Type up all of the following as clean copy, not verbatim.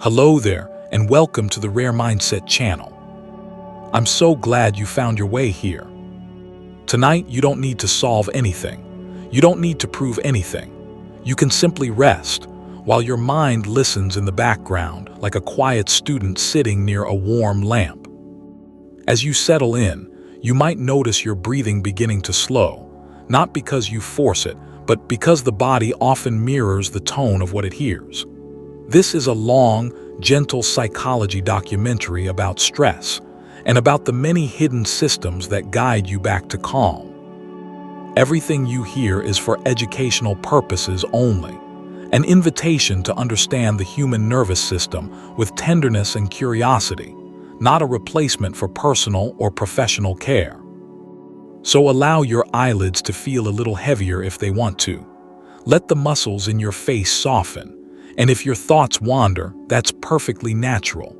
Hello there, and welcome to the RareMindset channel. I'm so glad you found your way here. Tonight, you don't need to solve anything. You don't need to prove anything. You can simply rest, while your mind listens in the background like a quiet student sitting near a warm lamp. As you settle in, you might notice your breathing beginning to slow, not because you force it, but because the body often mirrors the tone of what it hears. This is a long, gentle psychology documentary about stress and about the many hidden systems that guide you back to calm. Everything you hear is for educational purposes only, an invitation to understand the human nervous system with tenderness and curiosity, not a replacement for personal or professional care. So allow your eyelids to feel a little heavier if they want to. Let the muscles in your face soften. And if your thoughts wander, that's perfectly natural.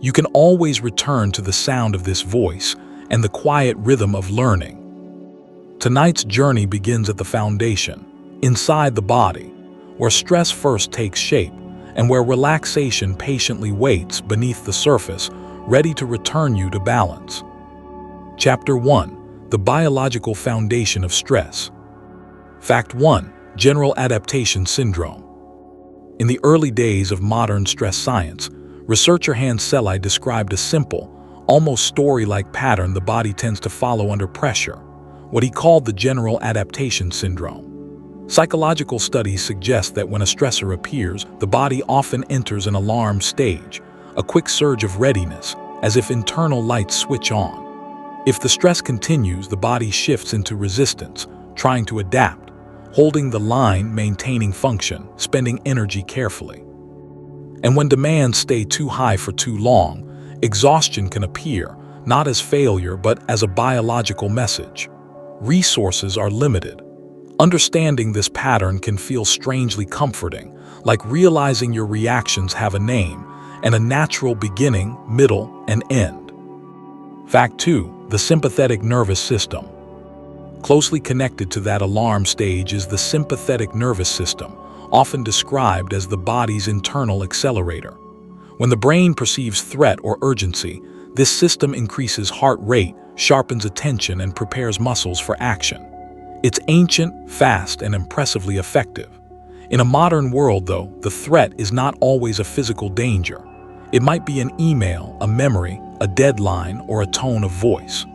You can always return to the sound of this voice and the quiet rhythm of learning. Tonight's journey begins at the foundation, inside the body, where stress first takes shape and where relaxation patiently waits beneath the surface, ready to return you to balance. Chapter 1: The Biological Foundation of Stress. Fact 1: General Adaptation Syndrome. In the early days of modern stress science, researcher Hans Selye described a simple, almost story-like pattern the body tends to follow under pressure, what he called the General Adaptation Syndrome. Psychological studies suggest that when a stressor appears, the body often enters an alarm stage, a quick surge of readiness, as if internal lights switch on. If the stress continues, the body shifts into resistance, trying to adapt, holding the line, maintaining function, spending energy carefully. And when demands stay too high for too long, exhaustion can appear, not as failure but as a biological message. Resources are limited. Understanding this pattern can feel strangely comforting, like realizing your reactions have a name and a natural beginning, middle, and end. Fact 2: The sympathetic nervous system. Closely connected to that alarm stage is the sympathetic nervous system, often described as the body's internal accelerator. When the brain perceives threat or urgency, this system increases heart rate, sharpens attention, and prepares muscles for action. It's ancient, fast, and impressively effective. In a modern world, though, the threat is not always a physical danger. It might be an email, a memory, a deadline, or a tone of voice.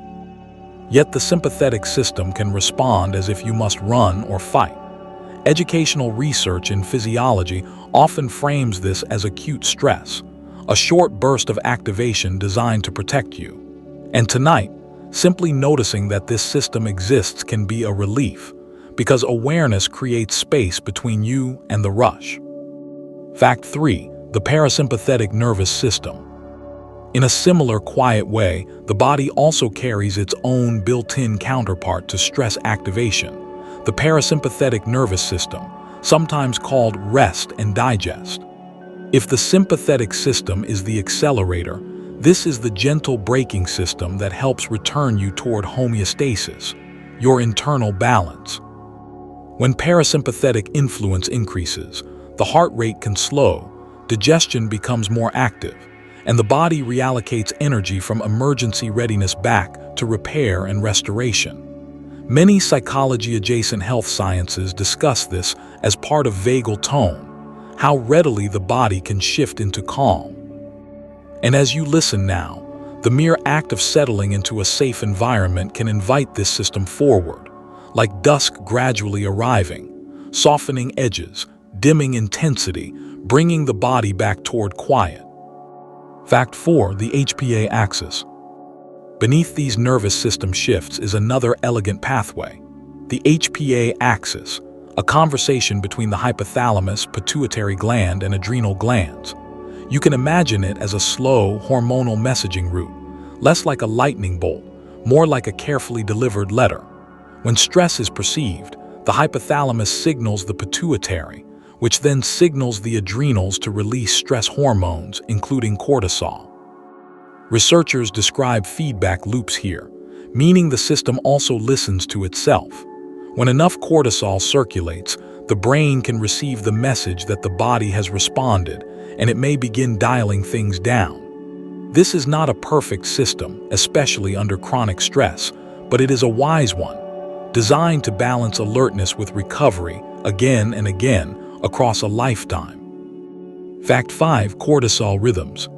Yet the sympathetic system can respond as if you must run or fight. Educational research in physiology often frames this as acute stress, a short burst of activation designed to protect you. And tonight, simply noticing that this system exists can be a relief, because awareness creates space between you and the rush. Fact 3: The parasympathetic nervous system. In a similar quiet way, the body also carries its own built-in counterpart to stress activation, the parasympathetic nervous system, sometimes called rest and digest. If the sympathetic system is the accelerator, this is the gentle braking system that helps return you toward homeostasis, your internal balance. When parasympathetic influence increases, the heart rate can slow, digestion becomes more active, and the body reallocates energy from emergency readiness back to repair and restoration. Many psychology-adjacent health sciences discuss this as part of vagal tone, how readily the body can shift into calm. And as you listen now, the mere act of settling into a safe environment can invite this system forward, like dusk gradually arriving, softening edges, dimming intensity, bringing the body back toward quiet. Fact 4: The HPA axis. Beneath these nervous system shifts is another elegant pathway, the HPA axis, a conversation between the hypothalamus, pituitary gland, and adrenal glands. You can imagine it as a slow, hormonal messaging route, less like a lightning bolt, more like a carefully delivered letter. When stress is perceived, the hypothalamus signals the pituitary, which then signals the adrenals to release stress hormones, including cortisol. Researchers describe feedback loops here, meaning the system also listens to itself. When enough cortisol circulates, the brain can receive the message that the body has responded, and it may begin dialing things down. This is not a perfect system, especially under chronic stress, but it is a wise one, designed to balance alertness with recovery again and again across a lifetime. Fact 5. Cortisol rhythms.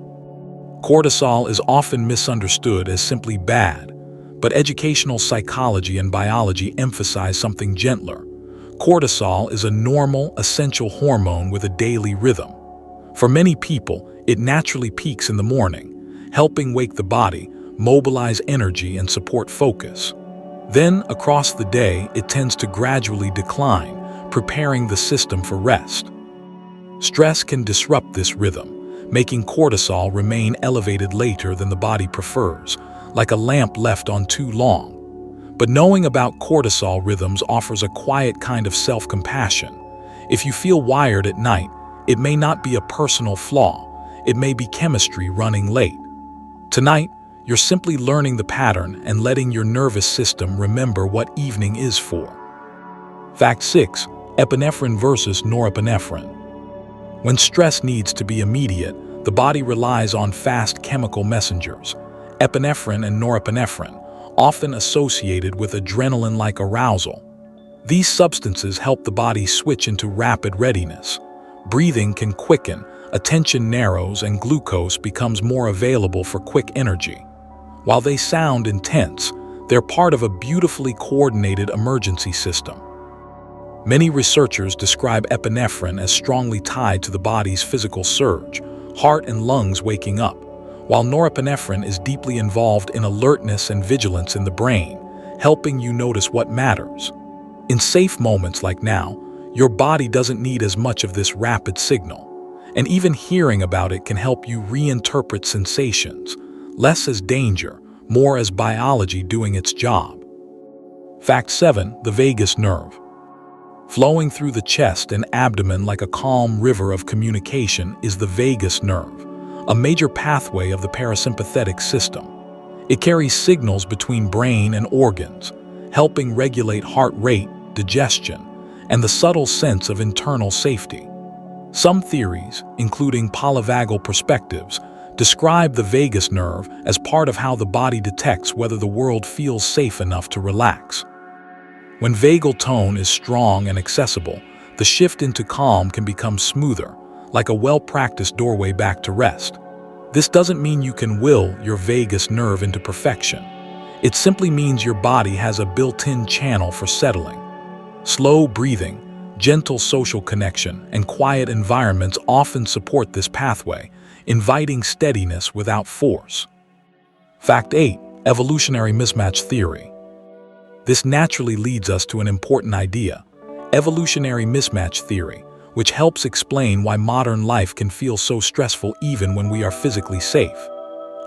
Cortisol is often misunderstood as simply bad, but educational psychology and biology emphasize something gentler. Cortisol is a normal, essential hormone with a daily rhythm. For many people, it naturally peaks in the morning, helping wake the body, mobilize energy, and support focus. Then, across the day, it tends to gradually decline, preparing the system for rest. Stress can disrupt this rhythm, making cortisol remain elevated later than the body prefers, like a lamp left on too long. But knowing about cortisol rhythms offers a quiet kind of self-compassion. If you feel wired at night, it may not be a personal flaw, it may be chemistry running late. Tonight, you're simply learning the pattern and letting your nervous system remember what evening is for. Fact 6. Epinephrine versus norepinephrine. When stress needs to be immediate, the body relies on fast chemical messengers, epinephrine and norepinephrine, often associated with adrenaline-like arousal. These substances help the body switch into rapid readiness. Breathing can quicken, attention narrows, and glucose becomes more available for quick energy. While they sound intense, they're part of a beautifully coordinated emergency system. Many researchers describe epinephrine as strongly tied to the body's physical surge, heart and lungs waking up, while norepinephrine is deeply involved in alertness and vigilance in the brain, helping you notice what matters. In safe moments like now, your body doesn't need as much of this rapid signal, and even hearing about it can help you reinterpret sensations, less as danger, more as biology doing its job. Fact 7. The vagus nerve. Flowing through the chest and abdomen like a calm river of communication is the vagus nerve, a major pathway of the parasympathetic system. It carries signals between brain and organs, helping regulate heart rate, digestion, and the subtle sense of internal safety. Some theories, including polyvagal perspectives, describe the vagus nerve as part of how the body detects whether the world feels safe enough to relax. When vagal tone is strong and accessible, the shift into calm can become smoother, like a well-practiced doorway back to rest. This doesn't mean you can will your vagus nerve into perfection. It simply means your body has a built-in channel for settling. Slow breathing, gentle social connection, and quiet environments often support this pathway, inviting steadiness without force. Fact 8. Evolutionary mismatch theory. This naturally leads us to an important idea, evolutionary mismatch theory, which helps explain why modern life can feel so stressful even when we are physically safe.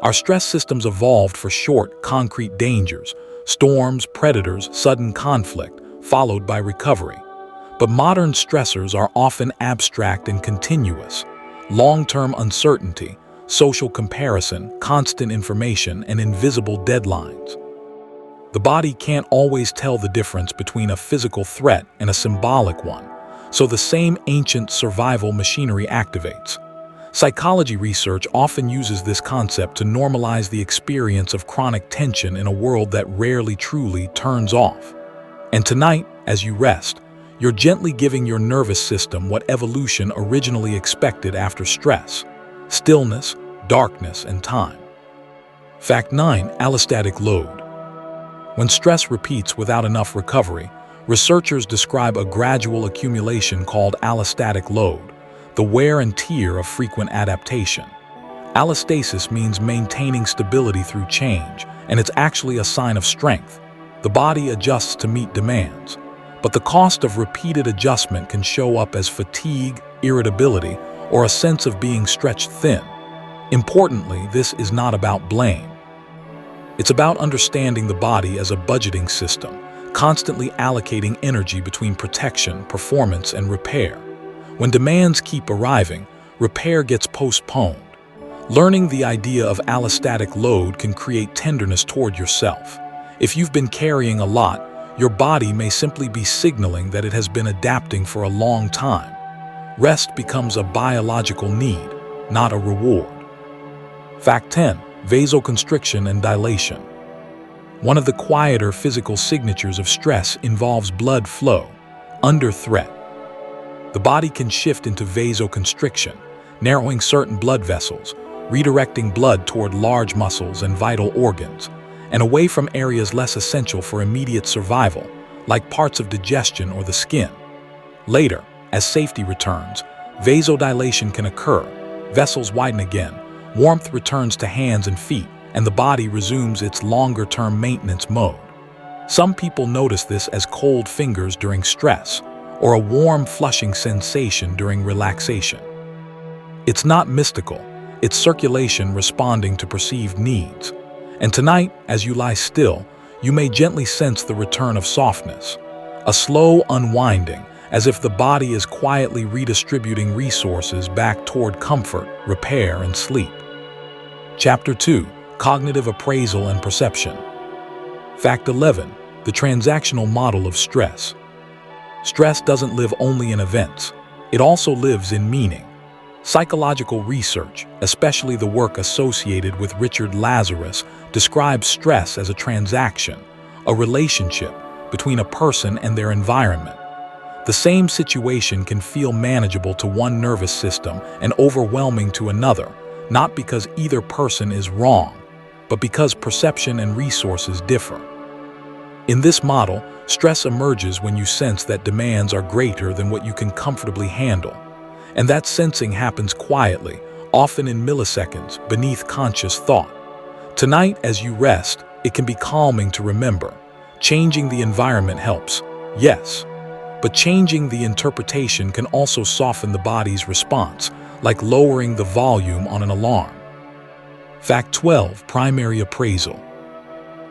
Our stress systems evolved for short, concrete dangers, storms, predators, sudden conflict, followed by recovery. But modern stressors are often abstract and continuous. Long-term uncertainty, social comparison, constant information, and invisible deadlines. The body can't always tell the difference between a physical threat and a symbolic one, so the same ancient survival machinery activates. Psychology research often uses this concept to normalize the experience of chronic tension in a world that rarely truly turns off. And tonight, as you rest, you're gently giving your nervous system what evolution originally expected after stress: stillness, darkness, and time. Fact 9. Allostatic load. When stress repeats without enough recovery, researchers describe a gradual accumulation called allostatic load, the wear and tear of frequent adaptation. Allostasis means maintaining stability through change, and it's actually a sign of strength. The body adjusts to meet demands, but the cost of repeated adjustment can show up as fatigue, irritability, or a sense of being stretched thin. Importantly, this is not about blame. It's about understanding the body as a budgeting system, constantly allocating energy between protection, performance, and repair. When demands keep arriving, repair gets postponed. Learning the idea of allostatic load can create tenderness toward yourself. If you've been carrying a lot, your body may simply be signaling that it has been adapting for a long time. Rest becomes a biological need, not a reward. Fact 10. Vasoconstriction and dilation. One of the quieter physical signatures of stress involves blood flow under threat. The body can shift into vasoconstriction, narrowing certain blood vessels, redirecting blood toward large muscles and vital organs, and away from areas less essential for immediate survival, like parts of digestion or the skin. Later, as safety returns, vasodilation can occur, vessels widen again, warmth returns to hands and feet, and the body resumes its longer-term maintenance mode. Some people notice this as cold fingers during stress, or a warm flushing sensation during relaxation. It's not mystical, it's circulation responding to perceived needs. And tonight, as you lie still, you may gently sense the return of softness, a slow unwinding, as if the body is quietly redistributing resources back toward comfort, repair, and sleep. Chapter 2. Cognitive Appraisal and Perception. Fact 11. The transactional model of stress. Stress doesn't live only in events. It also lives in meaning. Psychological research, especially the work associated with Richard Lazarus, describes stress as a transaction, a relationship between a person and their environment. The same situation can feel manageable to one nervous system and overwhelming to another, not because either person is wrong, but because perception and resources differ. In this model, stress emerges when you sense that demands are greater than what you can comfortably handle. And that sensing happens quietly, often in milliseconds, beneath conscious thought. Tonight, as you rest, it can be calming to remember. Changing the environment helps, yes, but changing the interpretation can also soften the body's response, like lowering the volume on an alarm. Fact 12. Primary appraisal.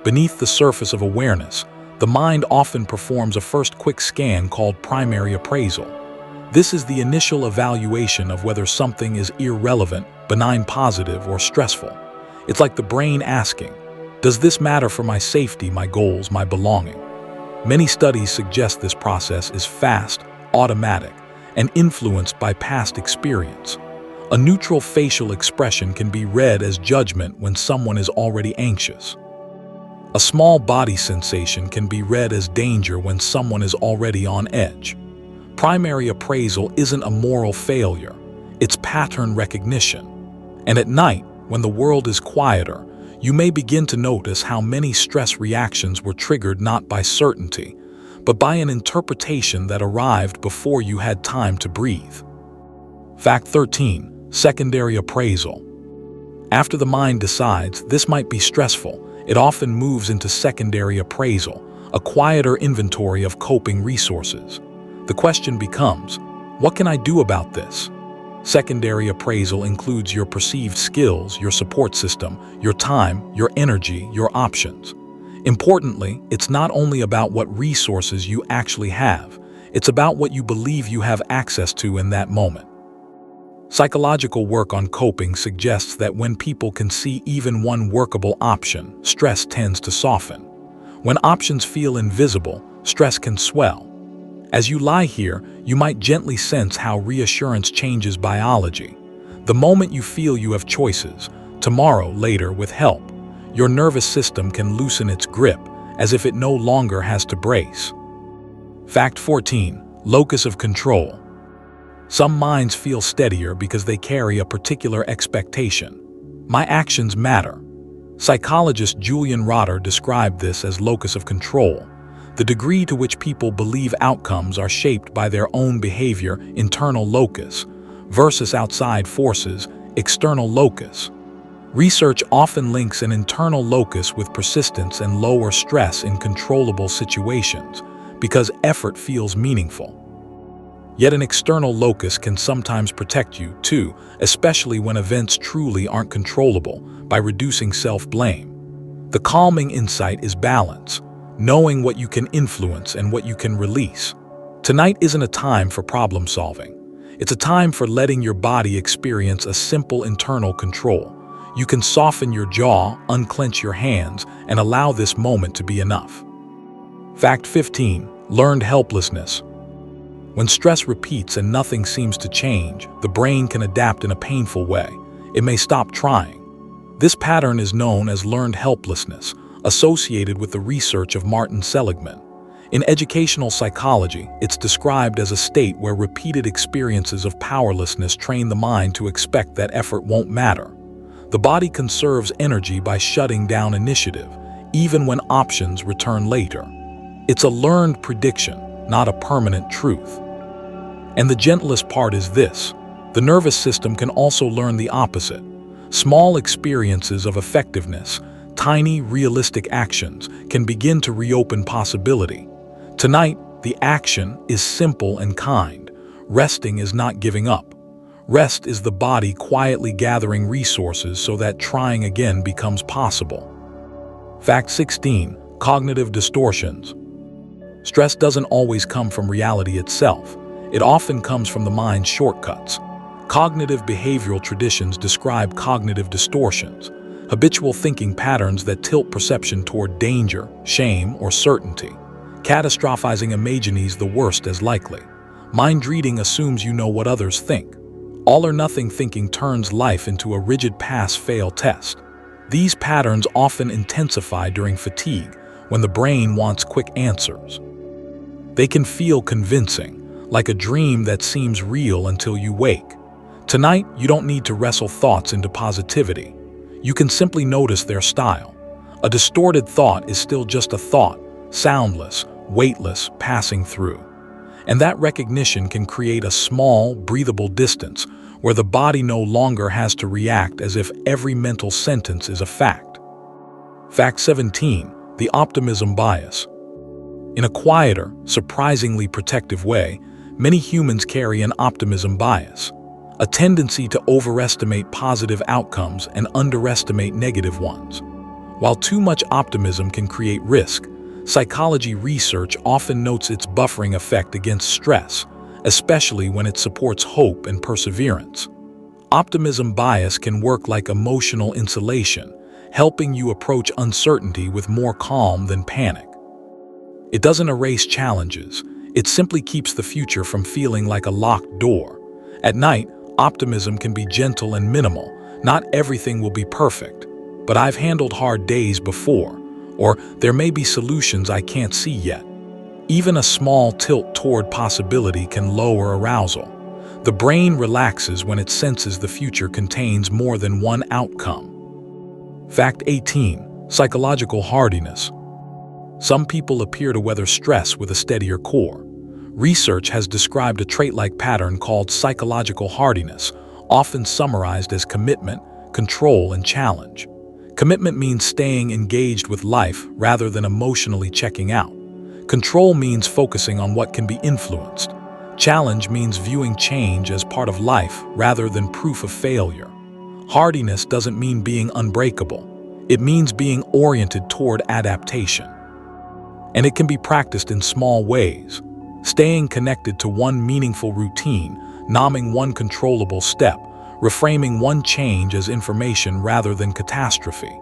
Beneath the surface of awareness, the mind often performs a first quick scan called primary appraisal. This is the initial evaluation of whether something is irrelevant, benign positive, or stressful. It's like the brain asking, does this matter for my safety, my goals, my belonging? Many studies suggest this process is fast, automatic, and influenced by past experience. A neutral facial expression can be read as judgment when someone is already anxious. A small body sensation can be read as danger when someone is already on edge. Primary appraisal isn't a moral failure, it's pattern recognition. And at night, when the world is quieter, you may begin to notice how many stress reactions were triggered not by certainty, but by an interpretation that arrived before you had time to breathe. Fact 13. Secondary appraisal. After the mind decides this might be stressful, it often moves into secondary appraisal, a quieter inventory of coping resources. The question becomes, what can I do about this? Secondary appraisal includes your perceived skills, your support system, your time, your energy, your options. Importantly, it's not only about what resources you actually have, it's about what you believe you have access to in that moment. Psychological work on coping suggests that when people can see even one workable option, stress tends to soften. When options feel invisible, stress can swell. As you lie here, you might gently sense how reassurance changes biology. The moment you feel you have choices, tomorrow, later, with help, your nervous system can loosen its grip, as if it no longer has to brace. Fact 14. Locus of control. Some minds feel steadier because they carry a particular expectation. My actions matter. Psychologist Julian Rotter described this as locus of control, the degree to which people believe outcomes are shaped by their own behavior, internal locus, versus outside forces, external locus. Research often links an internal locus with persistence and lower stress in controllable situations, because effort feels meaningful. Yet an external locus can sometimes protect you, too, especially when events truly aren't controllable, by reducing self-blame. The calming insight is balance, knowing what you can influence and what you can release. Tonight isn't a time for problem solving. It's a time for letting your body experience a simple internal control. You can soften your jaw, unclench your hands, and allow this moment to be enough. Fact 15. Learned helplessness. When stress repeats and nothing seems to change, the brain can adapt in a painful way. It may stop trying. This pattern is known as learned helplessness, associated with the research of Martin Seligman. In educational psychology, it's described as a state where repeated experiences of powerlessness train the mind to expect that effort won't matter. The body conserves energy by shutting down initiative, even when options return later. It's a learned prediction, not a permanent truth. And the gentlest part is this: the nervous system can also learn the opposite. Small experiences of effectiveness, tiny, realistic actions, can begin to reopen possibility. Tonight, the action is simple and kind. Resting is not giving up. Rest is the body quietly gathering resources so that trying again becomes possible. Fact 16. Cognitive distortions. Stress doesn't always come from reality itself. It often comes from the mind's shortcuts. Cognitive behavioral traditions describe cognitive distortions, habitual thinking patterns that tilt perception toward danger, shame, or certainty. Catastrophizing imagines the worst as likely. Mind reading assumes you know what others think. All or nothing thinking turns life into a rigid pass-fail test. These patterns often intensify during fatigue, when the brain wants quick answers. They can feel convincing, like a dream that seems real until you wake. Tonight, you don't need to wrestle thoughts into positivity. You can simply notice their style. A distorted thought is still just a thought, soundless, weightless, passing through. And that recognition can create a small, breathable distance where the body no longer has to react as if every mental sentence is a fact. Fact 17. The optimism bias. In a quieter, surprisingly protective way, many humans carry an optimism bias, a tendency to overestimate positive outcomes and underestimate negative ones. While too much optimism can create risk, psychology research often notes its buffering effect against stress, especially when it supports hope and perseverance. Optimism bias can work like emotional insulation, helping you approach uncertainty with more calm than panic. It doesn't erase challenges, it simply keeps the future from feeling like a locked door. At night, optimism can be gentle and minimal. Not everything will be perfect, but I've handled hard days before, or there may be solutions I can't see yet. Even a small tilt toward possibility can lower arousal. The brain relaxes when it senses the future contains more than one outcome. Fact 18. Psychological hardiness. Some people appear to weather stress with a steadier core. Research has described a trait-like pattern called psychological hardiness, often summarized as commitment, control, and challenge. Commitment means staying engaged with life rather than emotionally checking out. Control means focusing on what can be influenced. Challenge means viewing change as part of life rather than proof of failure. Hardiness doesn't mean being unbreakable. It means being oriented toward adaptation. And it can be practiced in small ways. Staying connected to one meaningful routine, nomming one controllable step, reframing one change as information rather than catastrophe.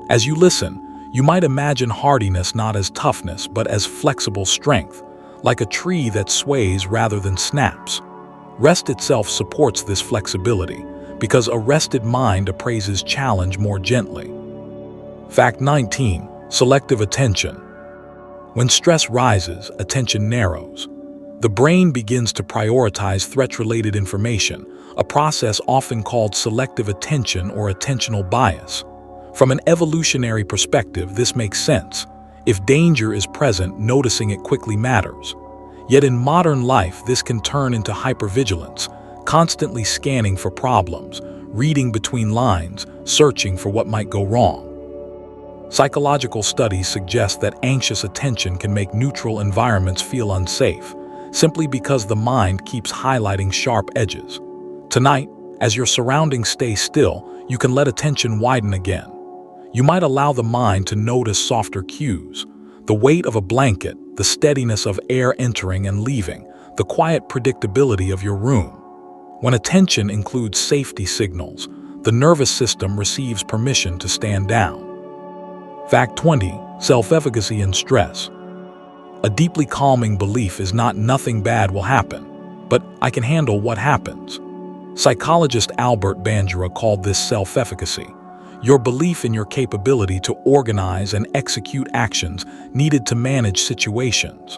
As you listen, you might imagine hardiness not as toughness but as flexible strength, like a tree that sways rather than snaps. Rest itself supports this flexibility because a rested mind appraises challenge more gently. Fact 19. Selective attention. When stress rises, attention narrows. The brain begins to prioritize threat-related information, a process often called selective attention or attentional bias. From an evolutionary perspective, this makes sense. If danger is present, noticing it quickly matters. Yet in modern life, this can turn into hypervigilance, constantly scanning for problems, reading between lines, searching for what might go wrong. Psychological studies suggest that anxious attention can make neutral environments feel unsafe, simply because the mind keeps highlighting sharp edges. Tonight, as your surroundings stay still, you can let attention widen again. You might allow the mind to notice softer cues, the weight of a blanket, the steadiness of air entering and leaving, the quiet predictability of your room. When attention includes safety signals, the nervous system receives permission to stand down. Fact 20. Self-efficacy and stress. A deeply calming belief is not nothing bad will happen, but I can handle what happens. Psychologist Albert Bandura called this self-efficacy, your belief in your capability to organize and execute actions needed to manage situations.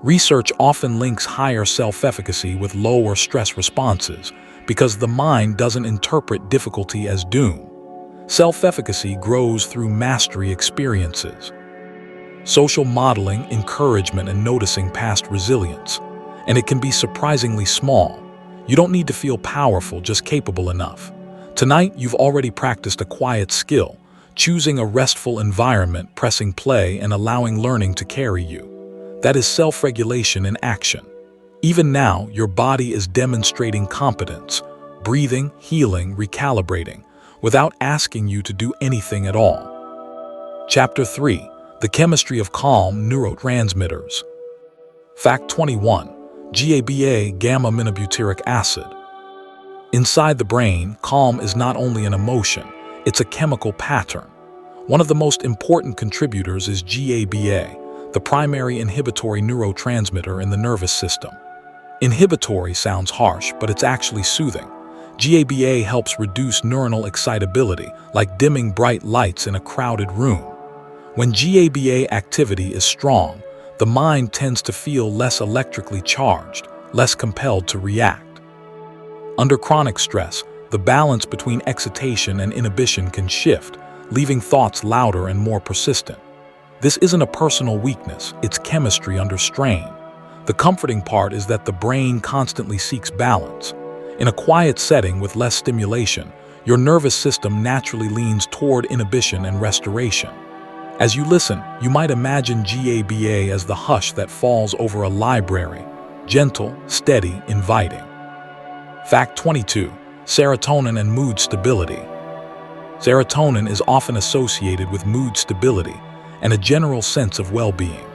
Research often links higher self-efficacy with lower stress responses because the mind doesn't interpret difficulty as doom. Self-efficacy grows through mastery experiences, social modeling, encouragement, and noticing past resilience. And it can be surprisingly small. You don't need to feel powerful, just capable enough. Tonight, you've already practiced a quiet skill, choosing a restful environment, pressing play, and allowing learning to carry you. That is self-regulation in action. Even now, your body is demonstrating competence, breathing, healing, recalibrating, without asking you to do anything at all. Chapter 3. The Chemistry of Calm Neurotransmitters. Fact 21. GABA, gamma-aminobutyric acid. Inside the brain, calm is not only an emotion, it's a chemical pattern. One of the most important contributors is GABA, the primary inhibitory neurotransmitter in the nervous system. Inhibitory sounds harsh, but it's actually soothing. GABA helps reduce neuronal excitability, like dimming bright lights in a crowded room. When GABA activity is strong, the mind tends to feel less electrically charged, less compelled to react. Under chronic stress, the balance between excitation and inhibition can shift, leaving thoughts louder and more persistent. This isn't a personal weakness, it's chemistry under strain. The comforting part is that the brain constantly seeks balance. In a quiet setting with less stimulation, your nervous system naturally leans toward inhibition and restoration. As you listen, you might imagine GABA as the hush that falls over a library, gentle, steady, inviting. Fact 22. Serotonin and mood stability. Serotonin is often associated with mood stability and a general sense of well-being.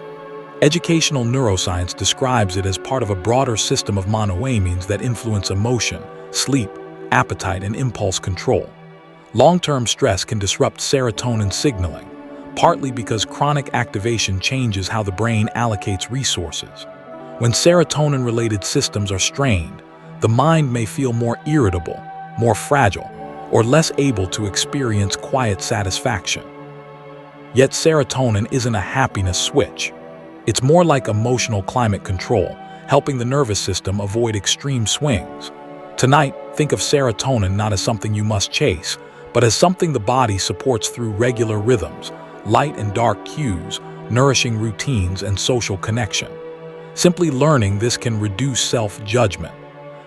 Educational neuroscience describes it as part of a broader system of monoamines that influence emotion, sleep, appetite, and impulse control. Long-term stress can disrupt serotonin signaling, partly because chronic activation changes how the brain allocates resources. When serotonin-related systems are strained, the mind may feel more irritable, more fragile, or less able to experience quiet satisfaction. Yet serotonin isn't a happiness switch. It's more like emotional climate control, helping the nervous system avoid extreme swings. Tonight, think of serotonin not as something you must chase, but as something the body supports through regular rhythms, light and dark cues, nourishing routines, and social connection. Simply learning this can reduce self-judgment.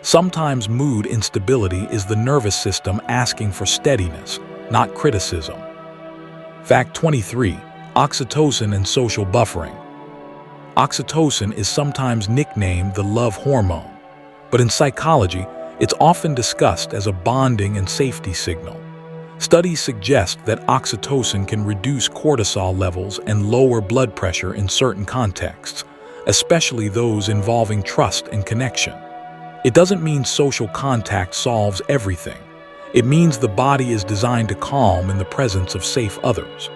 Sometimes mood instability is the nervous system asking for steadiness, not criticism. Fact 23. Oxytocin and social buffering. Oxytocin is sometimes nicknamed the love hormone, but in psychology, it's often discussed as a bonding and safety signal. Studies suggest that oxytocin can reduce cortisol levels and lower blood pressure in certain contexts, especially those involving trust and connection. It doesn't mean social contact solves everything. It means the body is designed to calm in the presence of safe others.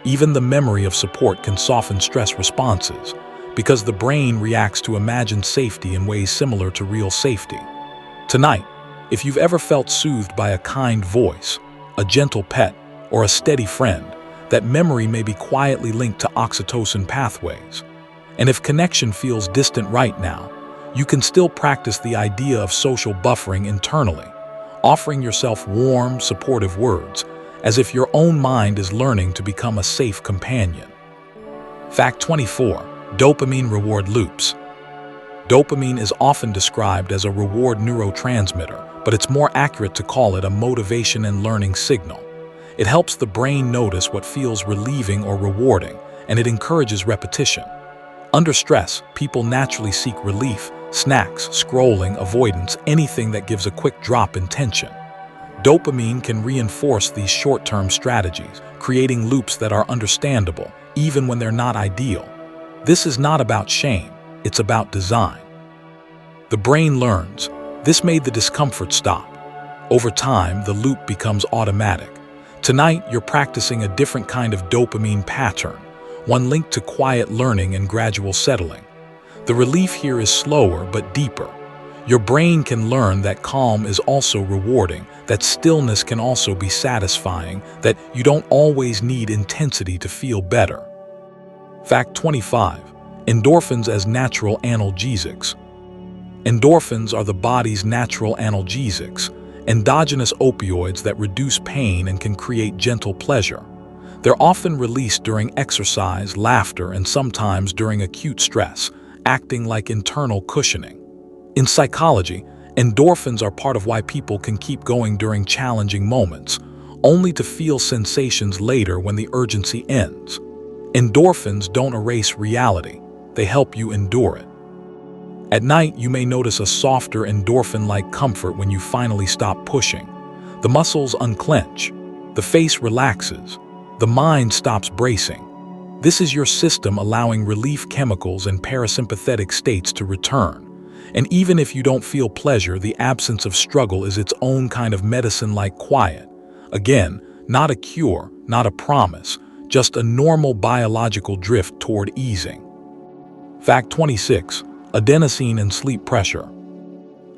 Even the memory of support can soften stress responses, because the brain reacts to imagined safety in ways similar to real safety. Tonight, if you've ever felt soothed by a kind voice, a gentle pet, or a steady friend, that memory may be quietly linked to oxytocin pathways. And if connection feels distant right now, you can still practice the idea of social buffering internally, offering yourself warm, supportive words, as if your own mind is learning to become a safe companion. Fact 24. Dopamine reward loops. Dopamine is often described as a reward neurotransmitter, but it's more accurate to call it a motivation and learning signal. It helps the brain notice what feels relieving or rewarding, and it encourages repetition. Under stress, people naturally seek relief, snacks, scrolling, avoidance, anything that gives a quick drop in tension. Dopamine can reinforce these short-term strategies, creating loops that are understandable, even when they're not ideal. This is not about shame, it's about design. The brain learns. This made the discomfort stop. Over time, the loop becomes automatic. Tonight, you're practicing a different kind of dopamine pattern, one linked to quiet learning and gradual settling. The relief here is slower but deeper. Your brain can learn that calm is also rewarding, that stillness can also be satisfying, that you don't always need intensity to feel better. Fact 25. Endorphins as natural analgesics. Endorphins are the body's natural analgesics, endogenous opioids that reduce pain and can create gentle pleasure. They're often released during exercise, laughter, and sometimes during acute stress, acting like internal cushioning. In psychology, endorphins are part of why people can keep going during challenging moments, only to feel sensations later when the urgency ends. Endorphins don't erase reality, they help you endure it. At night, you may notice a softer endorphin-like comfort when you finally stop pushing. The muscles unclench, the face relaxes, the mind stops bracing. This is your system allowing relief chemicals and parasympathetic states to return. And even if you don't feel pleasure, the absence of struggle is its own kind of medicine-like quiet. Again, not a cure, not a promise, just a normal biological drift toward easing. Fact 26. Adenosine and sleep pressure.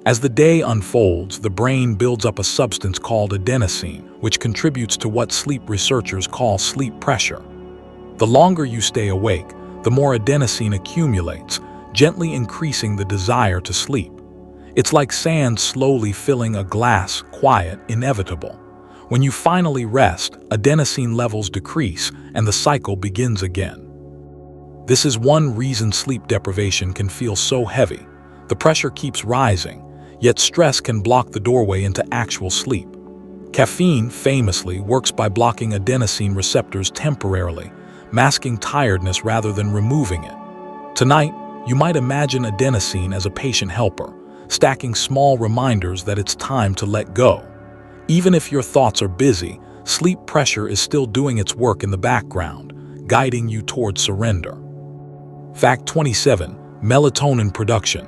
As the day unfolds, the brain builds up a substance called adenosine, which contributes to what sleep researchers call sleep pressure. The longer you stay awake, the more adenosine accumulates, gently increasing the desire to sleep. It's like sand slowly filling a glass, quiet, inevitable. When you finally rest, adenosine levels decrease and the cycle begins again. This is one reason sleep deprivation can feel so heavy. The pressure keeps rising, yet stress can block the doorway into actual sleep. Caffeine, famously, works by blocking adenosine receptors temporarily, masking tiredness rather than removing it. Tonight, you might imagine adenosine as a patient helper, stacking small reminders that it's time to let go. Even if your thoughts are busy, sleep pressure is still doing its work in the background, guiding you toward surrender. Fact 27. Melatonin production.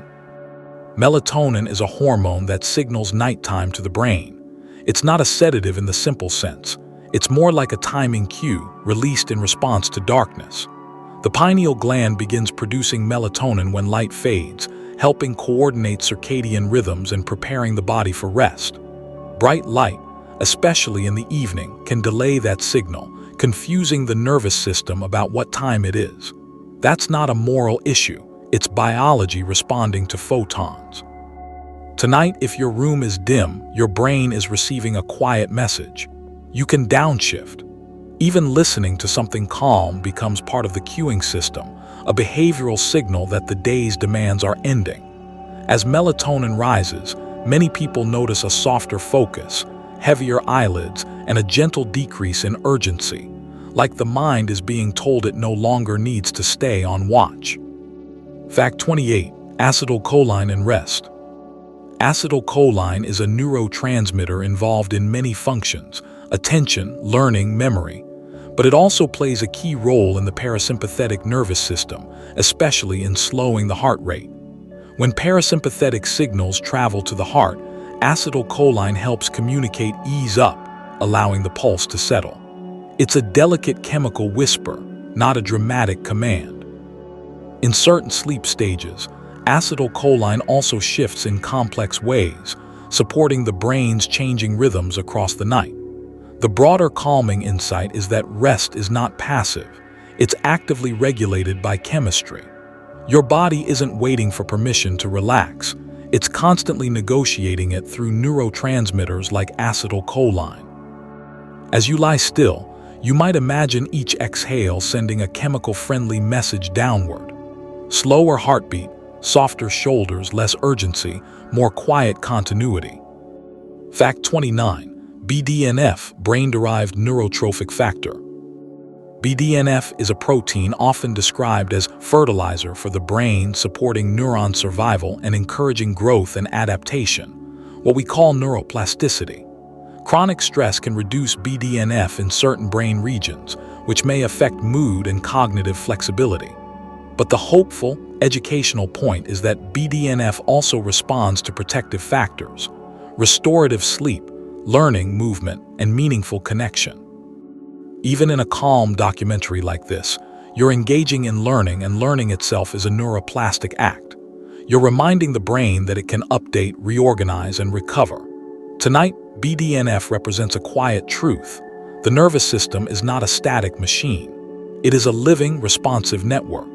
Melatonin is a hormone that signals nighttime to the brain. It's not a sedative in the simple sense. It's more like a timing cue, released in response to darkness. The pineal gland begins producing melatonin when light fades, helping coordinate circadian rhythms and preparing the body for rest. Bright light, especially in the evening, can delay that signal, confusing the nervous system about what time it is. That's not a moral issue, it's biology responding to photons. Tonight, if your room is dim, your brain is receiving a quiet message. You can downshift. Even listening to something calm becomes part of the cueing system, a behavioral signal that the day's demands are ending. As melatonin rises, many people notice a softer focus, heavier eyelids, and a gentle decrease in urgency, like the mind is being told it no longer needs to stay on watch. Fact 28. Acetylcholine and rest. Acetylcholine is a neurotransmitter involved in many functions: attention, learning, memory. But it also plays a key role in the parasympathetic nervous system, especially in slowing the heart rate. When parasympathetic signals travel to the heart, acetylcholine helps communicate ease up, allowing the pulse to settle. It's a delicate chemical whisper, not a dramatic command. In certain sleep stages, acetylcholine also shifts in complex ways, supporting the brain's changing rhythms across the night. The broader calming insight is that rest is not passive, it's actively regulated by chemistry. Your body isn't waiting for permission to relax, it's constantly negotiating it through neurotransmitters like acetylcholine. As you lie still, you might imagine each exhale sending a chemical-friendly message downward. Slower heartbeat, softer shoulders, less urgency, more quiet continuity. Fact 29. BDNF, brain-derived neurotrophic factor. BDNF is a protein often described as fertilizer for the brain, supporting neuron survival and encouraging growth and adaptation, what we call neuroplasticity. Chronic stress can reduce BDNF in certain brain regions, which may affect mood and cognitive flexibility. But the hopeful, educational point is that BDNF also responds to protective factors: restorative sleep, learning, movement, and meaningful connection. Even in a calm documentary like this, You're engaging in learning, and learning itself is a neuroplastic act. You're reminding the brain that it can update, reorganize, and recover. Tonight, BDNF represents a quiet truth. The nervous system is not a static machine. It is a living, responsive network.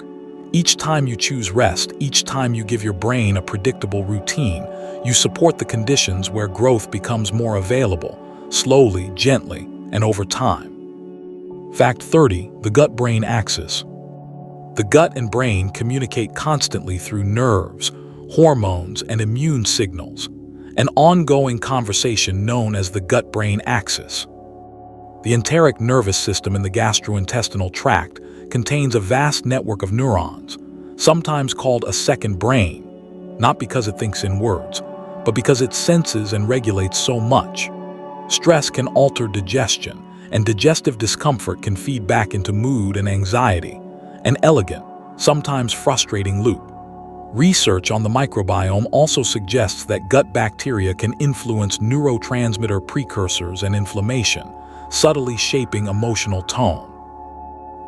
Each time you choose rest, each time you give your brain a predictable routine, you support the conditions where growth becomes more available, slowly, gently, and over time. Fact 30. The gut-brain axis. The gut and brain communicate constantly through nerves, hormones, and immune signals, an ongoing conversation known as the gut-brain axis. The enteric nervous system in the gastrointestinal tract contains a vast network of neurons, sometimes called a second brain, not because it thinks in words, but because it senses and regulates so much. Stress can alter digestion, and digestive discomfort can feed back into mood and anxiety, an elegant, sometimes frustrating loop. Research on the microbiome also suggests that gut bacteria can influence neurotransmitter precursors and inflammation, subtly shaping emotional tone.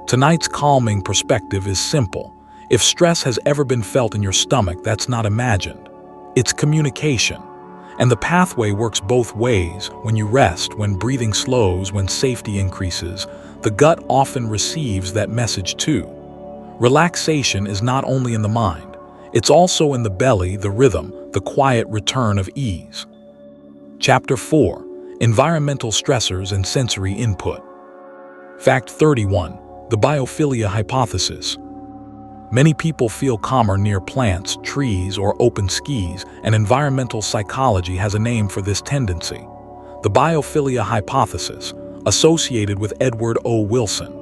Tonight's calming perspective is simple. If stress has ever been felt in your stomach, that's not imagined. It's communication. And the pathway works both ways. When you rest, when breathing slows, when safety increases, the gut often receives that message too. Relaxation is not only in the mind, it's also in the belly, the rhythm, the quiet return of ease. Chapter 4. Environmental stressors and sensory input. Fact 31. The biophilia hypothesis. Many people feel calmer near plants, trees, or open skis, and environmental psychology has a name for this tendency. The biophilia hypothesis, associated with Edward O. Wilson.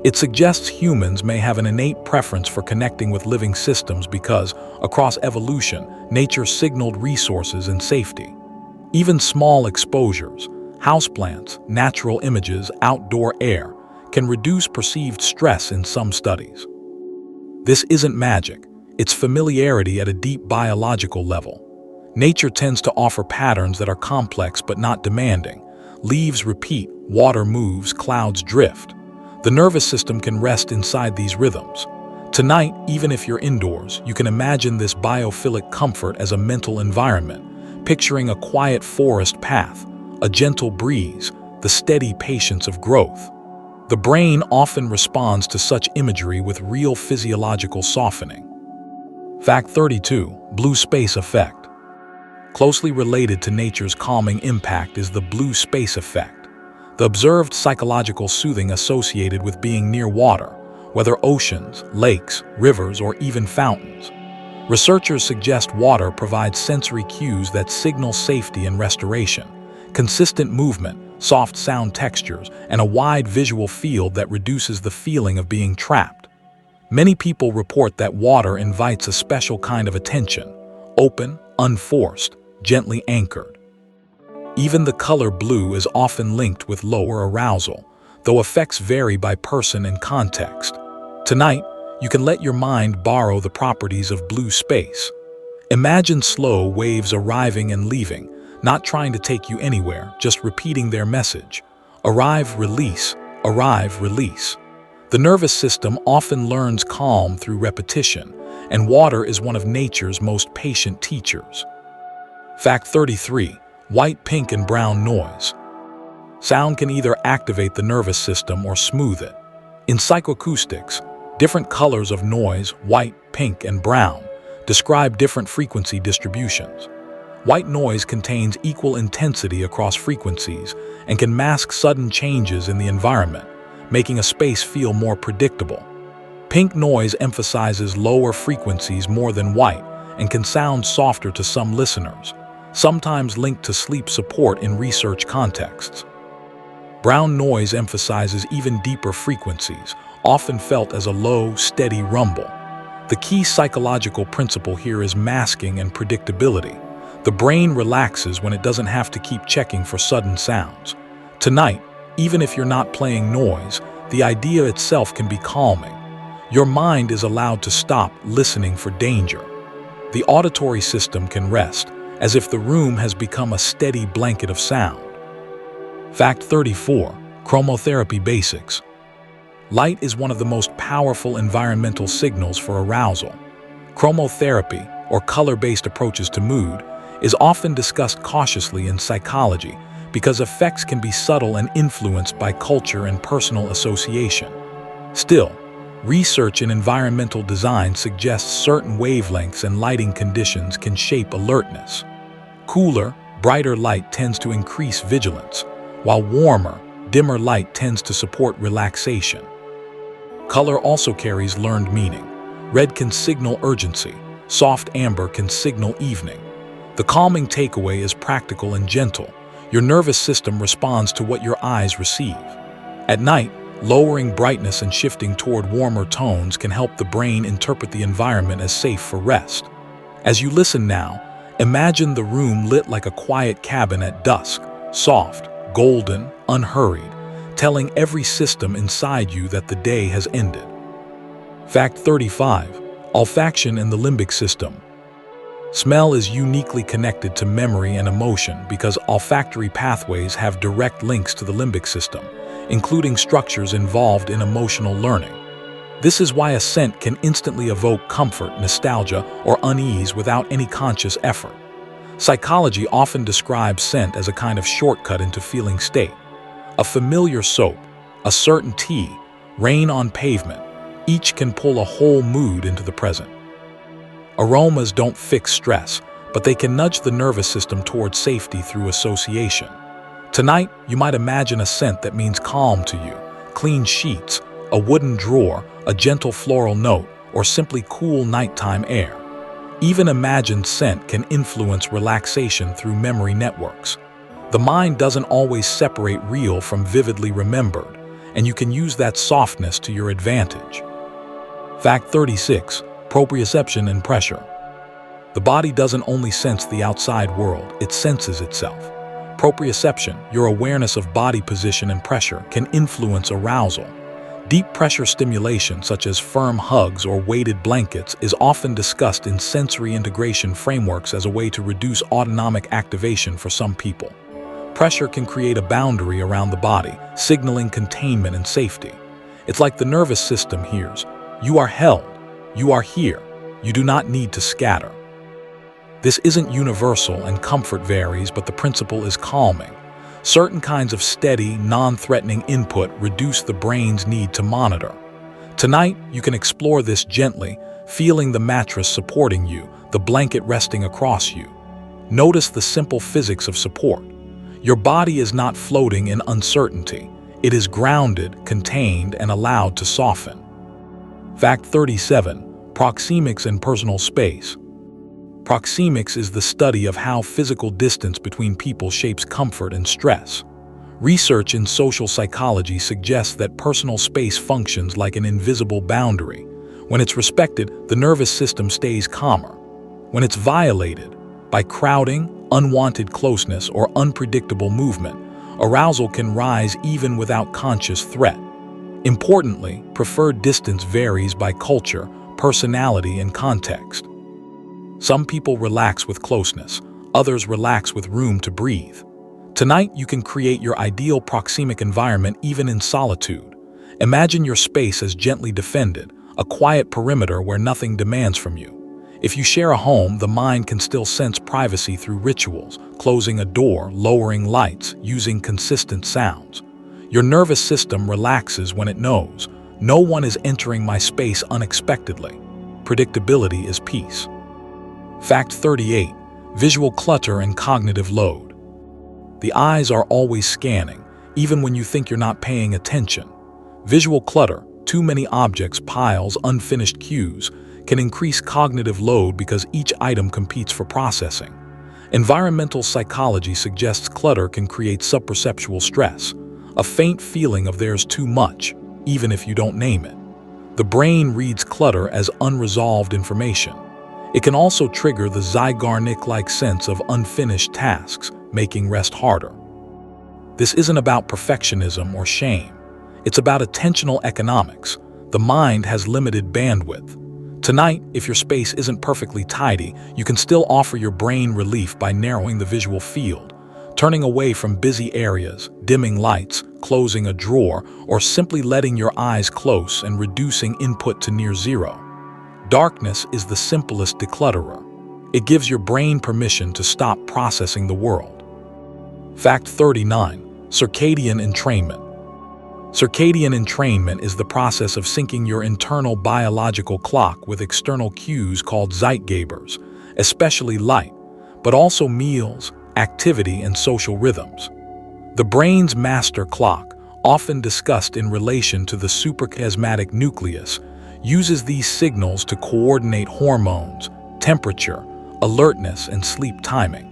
It suggests humans may have an innate preference for connecting with living systems because, across evolution, nature signaled resources and safety. Even small exposures, houseplants, natural images, outdoor air, can reduce perceived stress in some studies. This isn't magic, it's familiarity at a deep biological level. Nature tends to offer patterns that are complex but not demanding. Leaves repeat, water moves, clouds drift. The nervous system can rest inside these rhythms. Tonight, even if you're indoors, you can imagine this biophilic comfort as a mental environment, picturing a quiet forest path, a gentle breeze, the steady patience of growth. The brain often responds to such imagery with real physiological softening. Fact 32. Blue space effect. Closely related to nature's calming impact is the blue space effect, the observed psychological soothing associated with being near water, whether oceans, lakes, rivers, or even fountains. Researchers suggest water provides sensory cues that signal safety and restoration, consistent movement, soft sound textures, and a wide visual field that reduces the feeling of being trapped. Many people report that water invites a special kind of attention, open, unforced, gently anchored. Even the color blue is often linked with lower arousal, though effects vary by person and context. Tonight, you can let your mind borrow the properties of blue space. Imagine slow waves arriving and leaving, not trying to take you anywhere, just repeating their message. Arrive, release, arrive, release. The nervous system often learns calm through repetition, and water is one of nature's most patient teachers. Fact 33. White, pink, and brown noise. Sound can either activate the nervous system or smooth it. In psychoacoustics, different colors of noise, white, pink, and brown, describe different frequency distributions. White noise contains equal intensity across frequencies and can mask sudden changes in the environment, making a space feel more predictable. Pink noise emphasizes lower frequencies more than white and can sound softer to some listeners, sometimes linked to sleep support in research contexts. Brown noise emphasizes even deeper frequencies, often felt as a low, steady rumble. The key psychological principle here is masking and predictability. The brain relaxes when it doesn't have to keep checking for sudden sounds. Tonight, even if you're not playing noise, the idea itself can be calming. Your mind is allowed to stop listening for danger. The auditory system can rest, as if the room has become a steady blanket of sound. Fact 34. Chromotherapy basics. Light is one of the most powerful environmental signals for arousal. Chromotherapy, or color-based approaches to mood, is often discussed cautiously in psychology because effects can be subtle and influenced by culture and personal association. Still, research in environmental design suggests certain wavelengths and lighting conditions can shape alertness. Cooler, brighter light tends to increase vigilance, while warmer, dimmer light tends to support relaxation. Color also carries learned meaning. Red can signal urgency, soft amber can signal evening. The calming takeaway is practical and gentle. Your nervous system responds to what your eyes receive. At night, lowering brightness and shifting toward warmer tones can help the brain interpret the environment as safe for rest. As you listen now, imagine the room lit like a quiet cabin at dusk, soft, golden, unhurried, telling every system inside you that the day has ended. Fact 35. Olfaction and the limbic system. Smell is uniquely connected to memory and emotion because olfactory pathways have direct links to the limbic system, including structures involved in emotional learning. This is why a scent can instantly evoke comfort, nostalgia, or unease without any conscious effort. Psychology often describes scent as a kind of shortcut into feeling state. A familiar soap, a certain tea, rain on pavement, each can pull a whole mood into the present. Aromas don't fix stress, but they can nudge the nervous system towards safety through association. Tonight, you might imagine a scent that means calm to you, clean sheets, a wooden drawer, a gentle floral note, or simply cool nighttime air. Even imagined scent can influence relaxation through memory networks. The mind doesn't always separate real from vividly remembered, and you can use that softness to your advantage. Fact 36. Proprioception and pressure. The body doesn't only sense the outside world, it senses itself. Proprioception, your awareness of body position and pressure, can influence arousal. Deep pressure stimulation, such as firm hugs or weighted blankets, is often discussed in sensory integration frameworks as a way to reduce autonomic activation for some people. Pressure can create a boundary around the body, signaling containment and safety. It's like the nervous system hears, "You are held. You are here. You do not need to scatter." This isn't universal and comfort varies, but the principle is calming. Certain kinds of steady, non-threatening input reduce the brain's need to monitor. Tonight, you can explore this gently, feeling the mattress supporting you, the blanket resting across you. Notice the simple physics of support. Your body is not floating in uncertainty. It is grounded, contained, and allowed to soften. Fact 37. Proxemics and personal space. Proxemics is the study of how physical distance between people shapes comfort and stress. Research in social psychology suggests that personal space functions like an invisible boundary. When it's respected, the nervous system stays calmer. When it's violated, by crowding, unwanted closeness, or unpredictable movement, arousal can rise even without conscious threat. Importantly, preferred distance varies by culture, personality, and context. Some people relax with closeness, others relax with room to breathe. Tonight, you can create your ideal proxemic environment even in solitude. Imagine your space as gently defended, a quiet perimeter where nothing demands from you. If you share a home, the mind can still sense privacy through rituals, closing a door, lowering lights, using consistent sounds. Your nervous system relaxes when it knows, no one is entering my space unexpectedly. Predictability is peace. Fact 38. Visual clutter and cognitive load. The eyes are always scanning, even when you think you're not paying attention. Visual clutter, too many objects, piles, unfinished cues, can increase cognitive load because each item competes for processing. Environmental psychology suggests clutter can create subperceptual stress, a faint feeling of there's too much, even if you don't name it. The brain reads clutter as unresolved information. It can also trigger the Zeigarnik-like sense of unfinished tasks, making rest harder. This isn't about perfectionism or shame. It's about attentional economics. The mind has limited bandwidth. Tonight, if your space isn't perfectly tidy, you can still offer your brain relief by narrowing the visual field. Turning away from busy areas, dimming lights, closing a drawer, or simply letting your eyes close and reducing input to near zero. Darkness is the simplest declutterer. It gives your brain permission to stop processing the world. Fact 39. Circadian entrainment. Circadian entrainment is the process of syncing your internal biological clock with external cues called zeitgebers, especially light, but also meals, activity, and social rhythms. The brain's master clock, often discussed in relation to the suprachiasmatic nucleus, uses these signals to coordinate hormones, temperature, alertness, and sleep timing.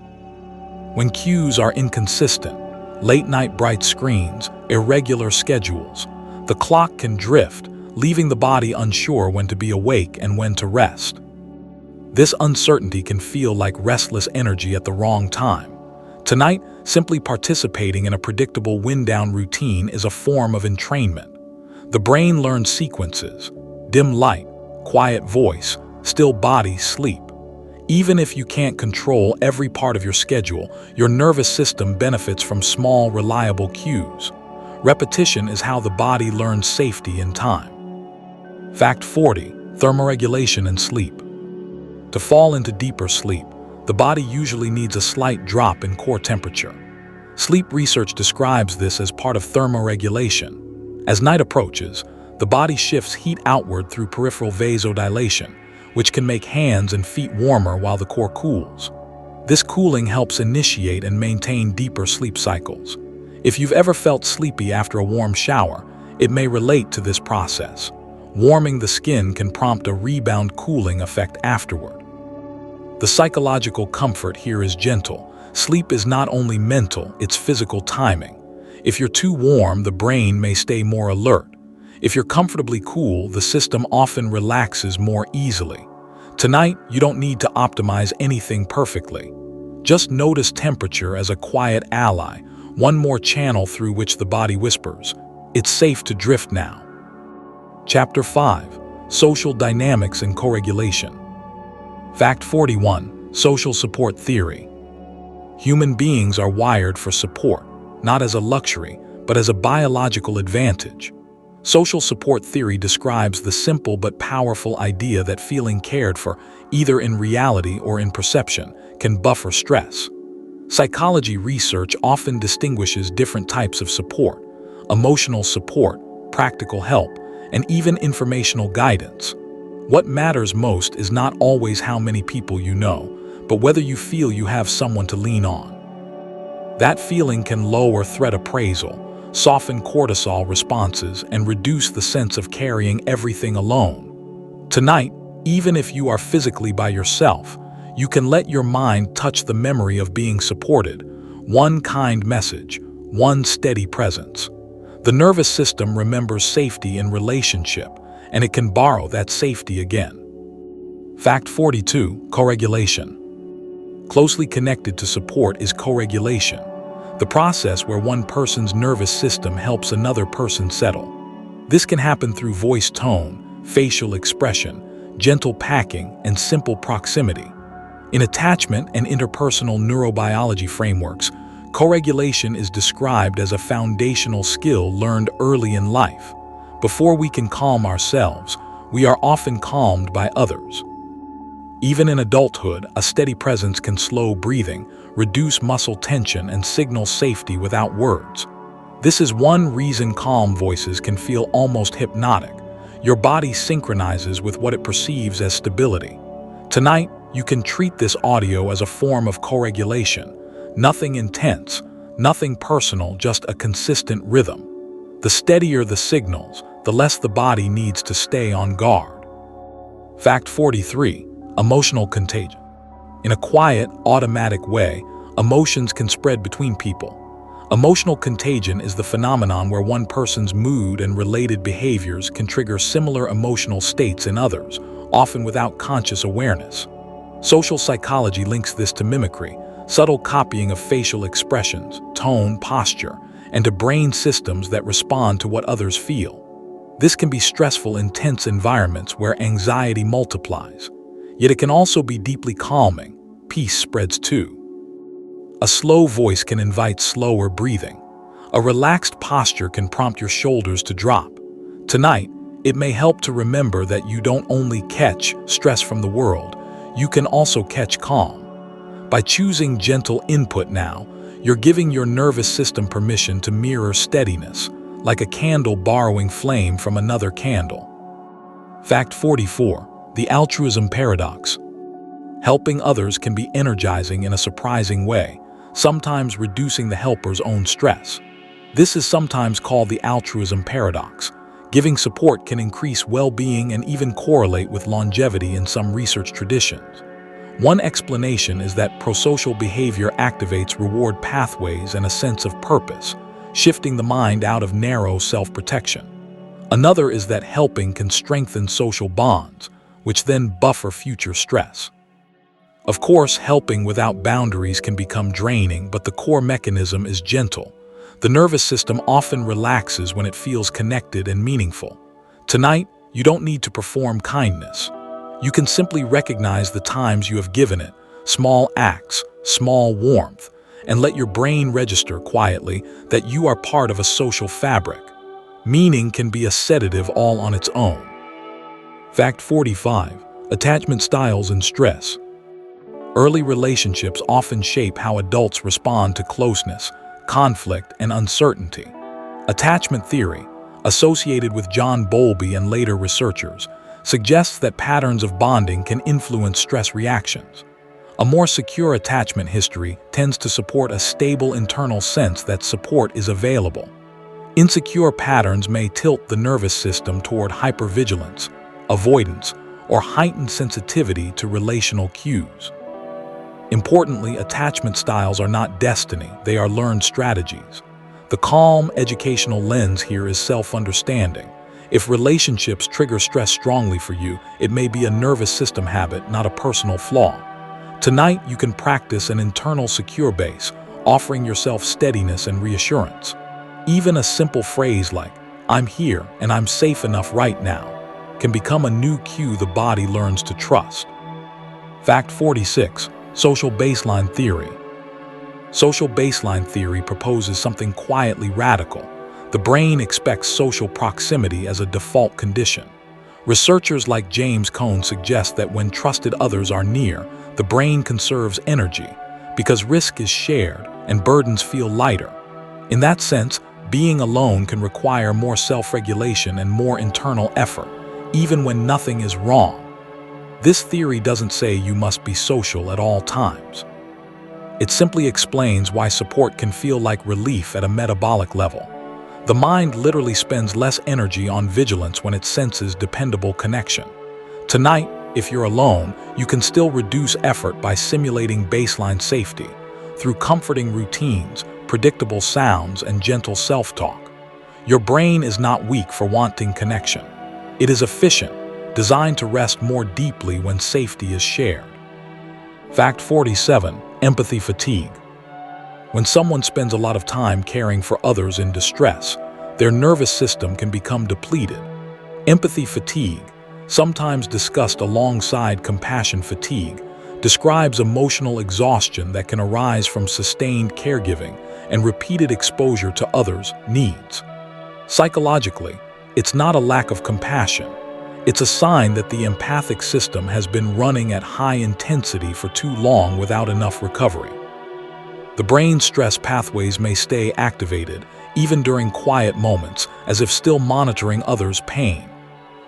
When cues are inconsistent, late-night bright screens, irregular schedules, the clock can drift, leaving the body unsure when to be awake and when to rest. This uncertainty can feel like restless energy at the wrong time. Tonight, simply participating in a predictable wind-down routine is a form of entrainment. The brain learns sequences: dim light, quiet voice, still body, sleep. Even if you can't control every part of your schedule, your nervous system benefits from small, reliable cues. Repetition is how the body learns safety in time. Fact 40. Thermoregulation and sleep. To fall into deeper sleep, the body usually needs a slight drop in core temperature. Sleep research describes this as part of thermoregulation. As night approaches, the body shifts heat outward through peripheral vasodilation, which can make hands and feet warmer while the core cools. This cooling helps initiate and maintain deeper sleep cycles. If you've ever felt sleepy after a warm shower, it may relate to this process. Warming the skin can prompt a rebound cooling effect afterward. The psychological comfort here is gentle. Sleep is not only mental, it's physical timing. If you're too warm, the brain may stay more alert. If you're comfortably cool, the system often relaxes more easily. Tonight, you don't need to optimize anything perfectly. Just notice temperature as a quiet ally, one more channel through which the body whispers, "It's safe to drift now." Chapter 5. Social Dynamics and Co-regulation. Fact 41. Social support theory. Human beings are wired for support, not as a luxury, but as a biological advantage. Social support theory describes the simple but powerful idea that feeling cared for, either in reality or in perception, can buffer stress. Psychology research often distinguishes different types of support: emotional support, practical help, and even informational guidance. What matters most is not always how many people you know, but whether you feel you have someone to lean on. That feeling can lower threat appraisal, soften cortisol responses, and reduce the sense of carrying everything alone. Tonight, even if you are physically by yourself, you can let your mind touch the memory of being supported. One kind message, one steady presence. The nervous system remembers safety in relationship, and it can borrow that safety again. Fact 42. Co-regulation. Closely connected to support is co-regulation, the process where one person's nervous system helps another person settle. This can happen through voice tone, facial expression, gentle packing, and simple proximity. In attachment and interpersonal neurobiology frameworks, co-regulation is described as a foundational skill learned early in life. Before we can calm ourselves, we are often calmed by others. Even in adulthood, a steady presence can slow breathing, reduce muscle tension, and signal safety without words. This is one reason calm voices can feel almost hypnotic. Your body synchronizes with what it perceives as stability. Tonight, you can treat this audio as a form of co-regulation. Nothing intense, nothing personal, just a consistent rhythm. The steadier the signals, the less the body needs to stay on guard. Fact 43. Emotional contagion. In a quiet, automatic way, emotions can spread between people. Emotional contagion is the phenomenon where one person's mood and related behaviors can trigger similar emotional states in others, often without conscious awareness. Social psychology links this to mimicry, subtle copying of facial expressions, tone, posture, and to brain systems that respond to what others feel. This can be stressful in tense environments where anxiety multiplies. Yet it can also be deeply calming. Peace spreads too. A slow voice can invite slower breathing. A relaxed posture can prompt your shoulders to drop. Tonight, it may help to remember that you don't only catch stress from the world, you can also catch calm. By choosing gentle input now, you're giving your nervous system permission to mirror steadiness, like a candle borrowing flame from another candle. Fact 44. The altruism paradox. Helping others can be energizing in a surprising way, sometimes reducing the helper's own stress. This is sometimes called the altruism paradox. Giving support can increase well-being and even correlate with longevity in some research traditions. One explanation is that prosocial behavior activates reward pathways and a sense of purpose, shifting the mind out of narrow self-protection. Another is that helping can strengthen social bonds, which then buffer future stress. Of course, helping without boundaries can become draining, but the core mechanism is gentle. The nervous system often relaxes when it feels connected and meaningful. Tonight, you don't need to perform kindness. You can simply recognize the times you have given it, small acts, small warmth, and let your brain register quietly that you are part of a social fabric. Meaning can be a sedative all on its own. Fact 45. Attachment styles and stress. Early relationships often shape how adults respond to closeness, conflict, and uncertainty. Attachment theory, associated with John Bowlby and later researchers, suggests that patterns of bonding can influence stress reactions. A more secure attachment history tends to support a stable internal sense that support is available. Insecure patterns may tilt the nervous system toward hypervigilance, avoidance, or heightened sensitivity to relational cues. Importantly, attachment styles are not destiny, they are learned strategies. The calm, educational lens here is self-understanding. If relationships trigger stress strongly for you, it may be a nervous system habit, not a personal flaw. Tonight, you can practice an internal secure base, offering yourself steadiness and reassurance. Even a simple phrase like, "I'm here and I'm safe enough right now," can become a new cue the body learns to trust. Fact 46. Social baseline theory. Social baseline theory proposes something quietly radical. The brain expects social proximity as a default condition. Researchers like James Cone suggest that when trusted others are near, the brain conserves energy because risk is shared and burdens feel lighter. In that sense, being alone can require more self-regulation and more internal effort, even when nothing is wrong. This theory doesn't say you must be social at all times. It simply explains why support can feel like relief at a metabolic level. The mind literally spends less energy on vigilance when it senses dependable connection. Tonight, if you're alone, you can still reduce effort by simulating baseline safety through comforting routines, predictable sounds, and gentle self-talk. Your brain is not weak for wanting connection. It is efficient, designed to rest more deeply when safety is shared. Fact 47. Empathy fatigue. When someone spends a lot of time caring for others in distress, their nervous system can become depleted. Empathy fatigue, sometimes discussed alongside compassion fatigue, describes emotional exhaustion that can arise from sustained caregiving and repeated exposure to others' needs. Psychologically, it's not a lack of compassion. It's a sign that the empathic system has been running at high intensity for too long without enough recovery. The brain's stress pathways may stay activated, even during quiet moments, as if still monitoring others' pain.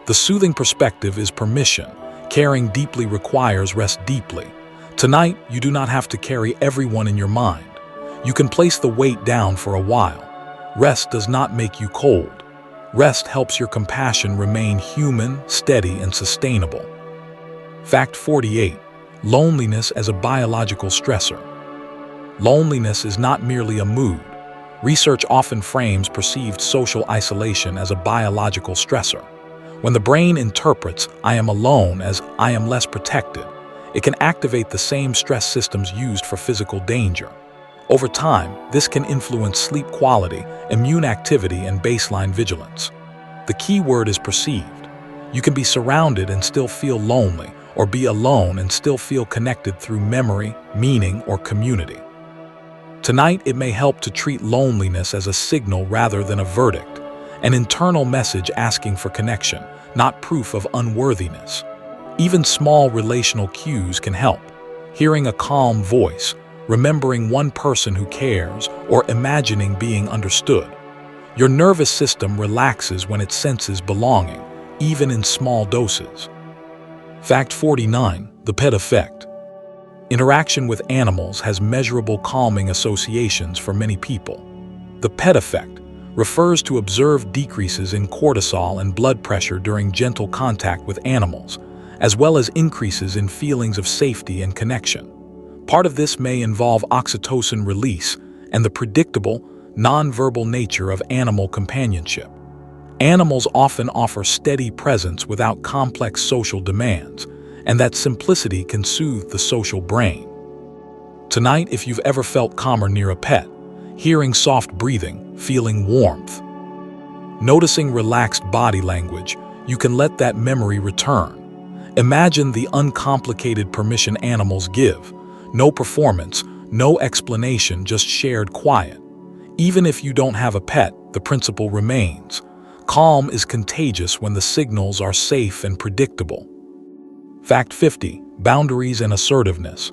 The soothing perspective is permission. Caring deeply requires rest deeply. Tonight, you do not have to carry everyone in your mind. You can place the weight down for a while. Rest does not make you cold. Rest helps your compassion remain human, steady, and sustainable. Fact 48. Loneliness as a biological stressor. Loneliness is not merely a mood. Research often frames perceived social isolation as a biological stressor. When the brain interprets "I am alone" as "I am less protected," it can activate the same stress systems used for physical danger. Over time, this can influence sleep quality, immune activity, and baseline vigilance. The key word is perceived. You can be surrounded and still feel lonely, or be alone and still feel connected through memory, meaning, or community. Tonight, it may help to treat loneliness as a signal rather than a verdict, an internal message asking for connection, not proof of unworthiness. Even small relational cues can help. Hearing a calm voice, remembering one person who cares, or imagining being understood. Your nervous system relaxes when it senses belonging, even in small doses. Fact 49. The pet effect. Interaction with animals has measurable calming associations for many people. The pet effect refers to observed decreases in cortisol and blood pressure during gentle contact with animals, as well as increases in feelings of safety and connection. Part of this may involve oxytocin release and the predictable, non-verbal nature of animal companionship. Animals often offer steady presence without complex social demands, and that simplicity can soothe the social brain. Tonight, if you've ever felt calmer near a pet, hearing soft breathing, feeling warmth, noticing relaxed body language, you can let that memory return. Imagine the uncomplicated permission animals give. No performance, no explanation, just shared quiet. Even if you don't have a pet, the principle remains. Calm is contagious when the signals are safe and predictable. Fact 50. Boundaries and assertiveness.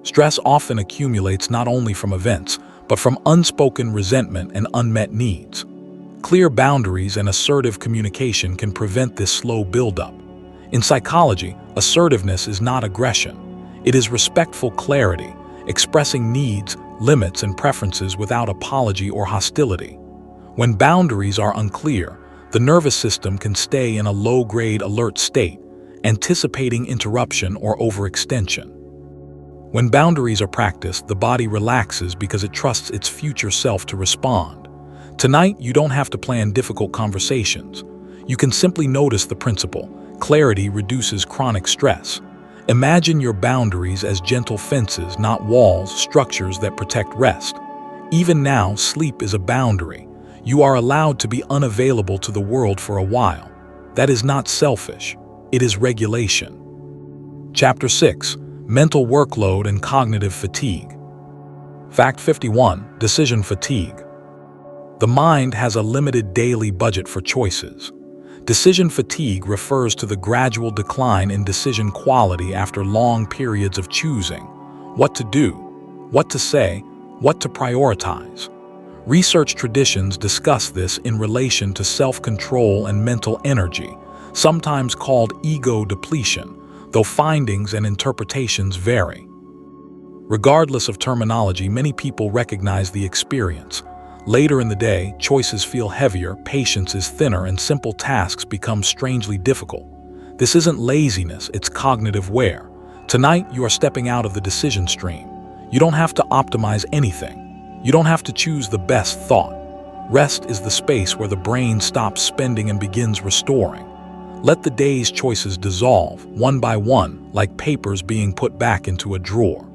Stress often accumulates not only from events, but from unspoken resentment and unmet needs. Clear boundaries and assertive communication can prevent this slow buildup. In psychology, assertiveness is not aggression. It is respectful clarity, expressing needs, limits, and preferences without apology or hostility. When boundaries are unclear, the nervous system can stay in a low-grade alert state, anticipating interruption or overextension. When boundaries are practiced, the body relaxes because it trusts its future self to respond. Tonight, you don't have to plan difficult conversations. You can simply notice the principle. Clarity reduces chronic stress. Imagine your boundaries as gentle fences, not walls, structures that protect rest. Even now, sleep is a boundary. You are allowed to be unavailable to the world for a while. That is not selfish. It is regulation. Chapter 6. Mental workload and cognitive fatigue. Fact 51. Decision fatigue. The mind has a limited daily budget for choices. Decision fatigue refers to the gradual decline in decision quality after long periods of choosing what to do, what to say, what to prioritize. Research traditions discuss this in relation to self-control and mental energy, sometimes called ego depletion, though findings and interpretations vary. Regardless of terminology, many people recognize the experience. Later in the day, choices feel heavier, patience is thinner, and simple tasks become strangely difficult. This isn't laziness, it's cognitive wear. Tonight, you are stepping out of the decision stream. You don't have to optimize anything. You don't have to choose the best thought. Rest is the space where the brain stops spending and begins restoring. Let the day's choices dissolve, one by one, like papers being put back into a drawer.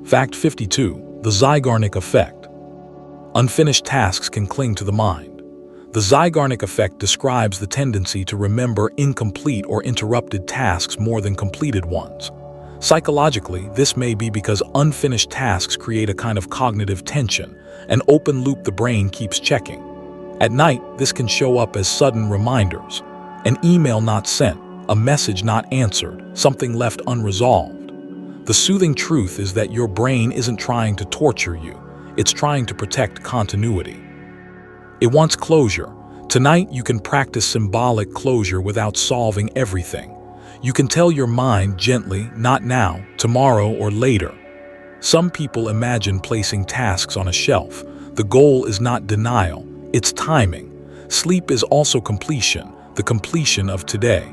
Fact 52. The Zeigarnik effect. Unfinished tasks can cling to the mind. The Zeigarnik effect describes the tendency to remember incomplete or interrupted tasks more than completed ones. Psychologically, this may be because unfinished tasks create a kind of cognitive tension, an open loop the brain keeps checking. At night, this can show up as sudden reminders. An email not sent, a message not answered, something left unresolved. The soothing truth is that your brain isn't trying to torture you. It's trying to protect continuity. It wants closure. Tonight, you can practice symbolic closure without solving everything. You can tell your mind gently, not now, tomorrow, or later. Some people imagine placing tasks on a shelf. The goal is not denial, it's timing. Sleep is also completion, the completion of today.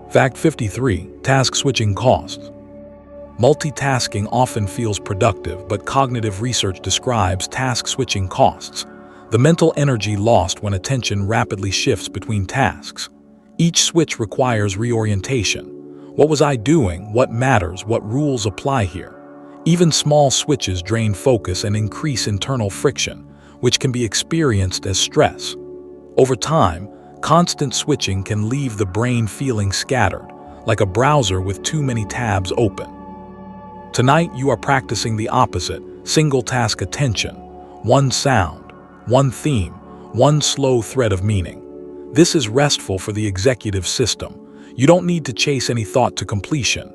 Fact 53. Task switching costs. Multitasking often feels productive, but cognitive research describes task switching costs. The mental energy lost when attention rapidly shifts between tasks. Each switch requires reorientation. What was I doing? What matters? What rules apply here? Even small switches drain focus and increase internal friction, which can be experienced as stress. Over time, constant switching can leave the brain feeling scattered, like a browser with too many tabs open. Tonight, you are practicing the opposite, single-task attention, one sound, one theme, one slow thread of meaning. This is restful for the executive system. You don't need to chase any thought to completion.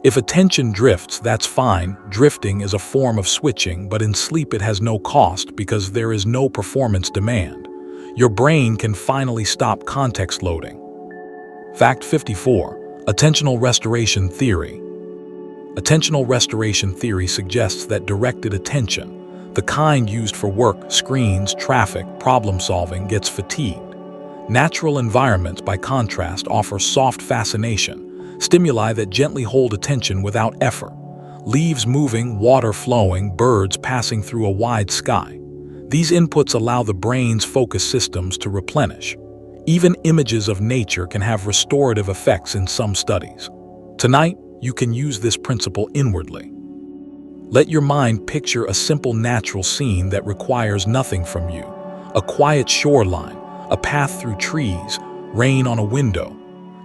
If attention drifts, that's fine. Drifting is a form of switching, but in sleep it has no cost because there is no performance demand. Your brain can finally stop context loading. Fact 54. Attentional restoration theory. Attentional restoration theory suggests that directed attention, the kind used for work, screens, traffic, problem-solving, gets fatigued. Natural environments, by contrast, offer soft fascination, stimuli that gently hold attention without effort. Leaves moving, water flowing, birds passing through a wide sky. These inputs allow the brain's focus systems to replenish. Even images of nature can have restorative effects in some studies. Tonight, you can use this principle inwardly. Let your mind picture a simple natural scene that requires nothing from you. A quiet shoreline, a path through trees, rain on a window.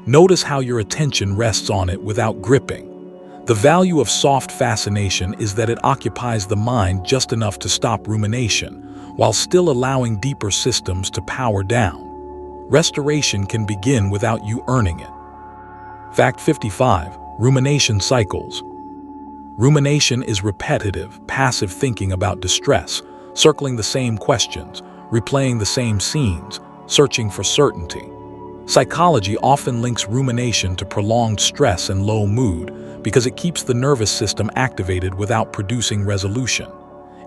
Notice how your attention rests on it without gripping. The value of soft fascination is that it occupies the mind just enough to stop rumination, while still allowing deeper systems to power down. Restoration can begin without you earning it. Fact 55. Rumination cycles. Rumination is repetitive, passive thinking about distress, circling the same questions, replaying the same scenes, searching for certainty. Psychology often links rumination to prolonged stress and low mood because it keeps the nervous system activated without producing resolution.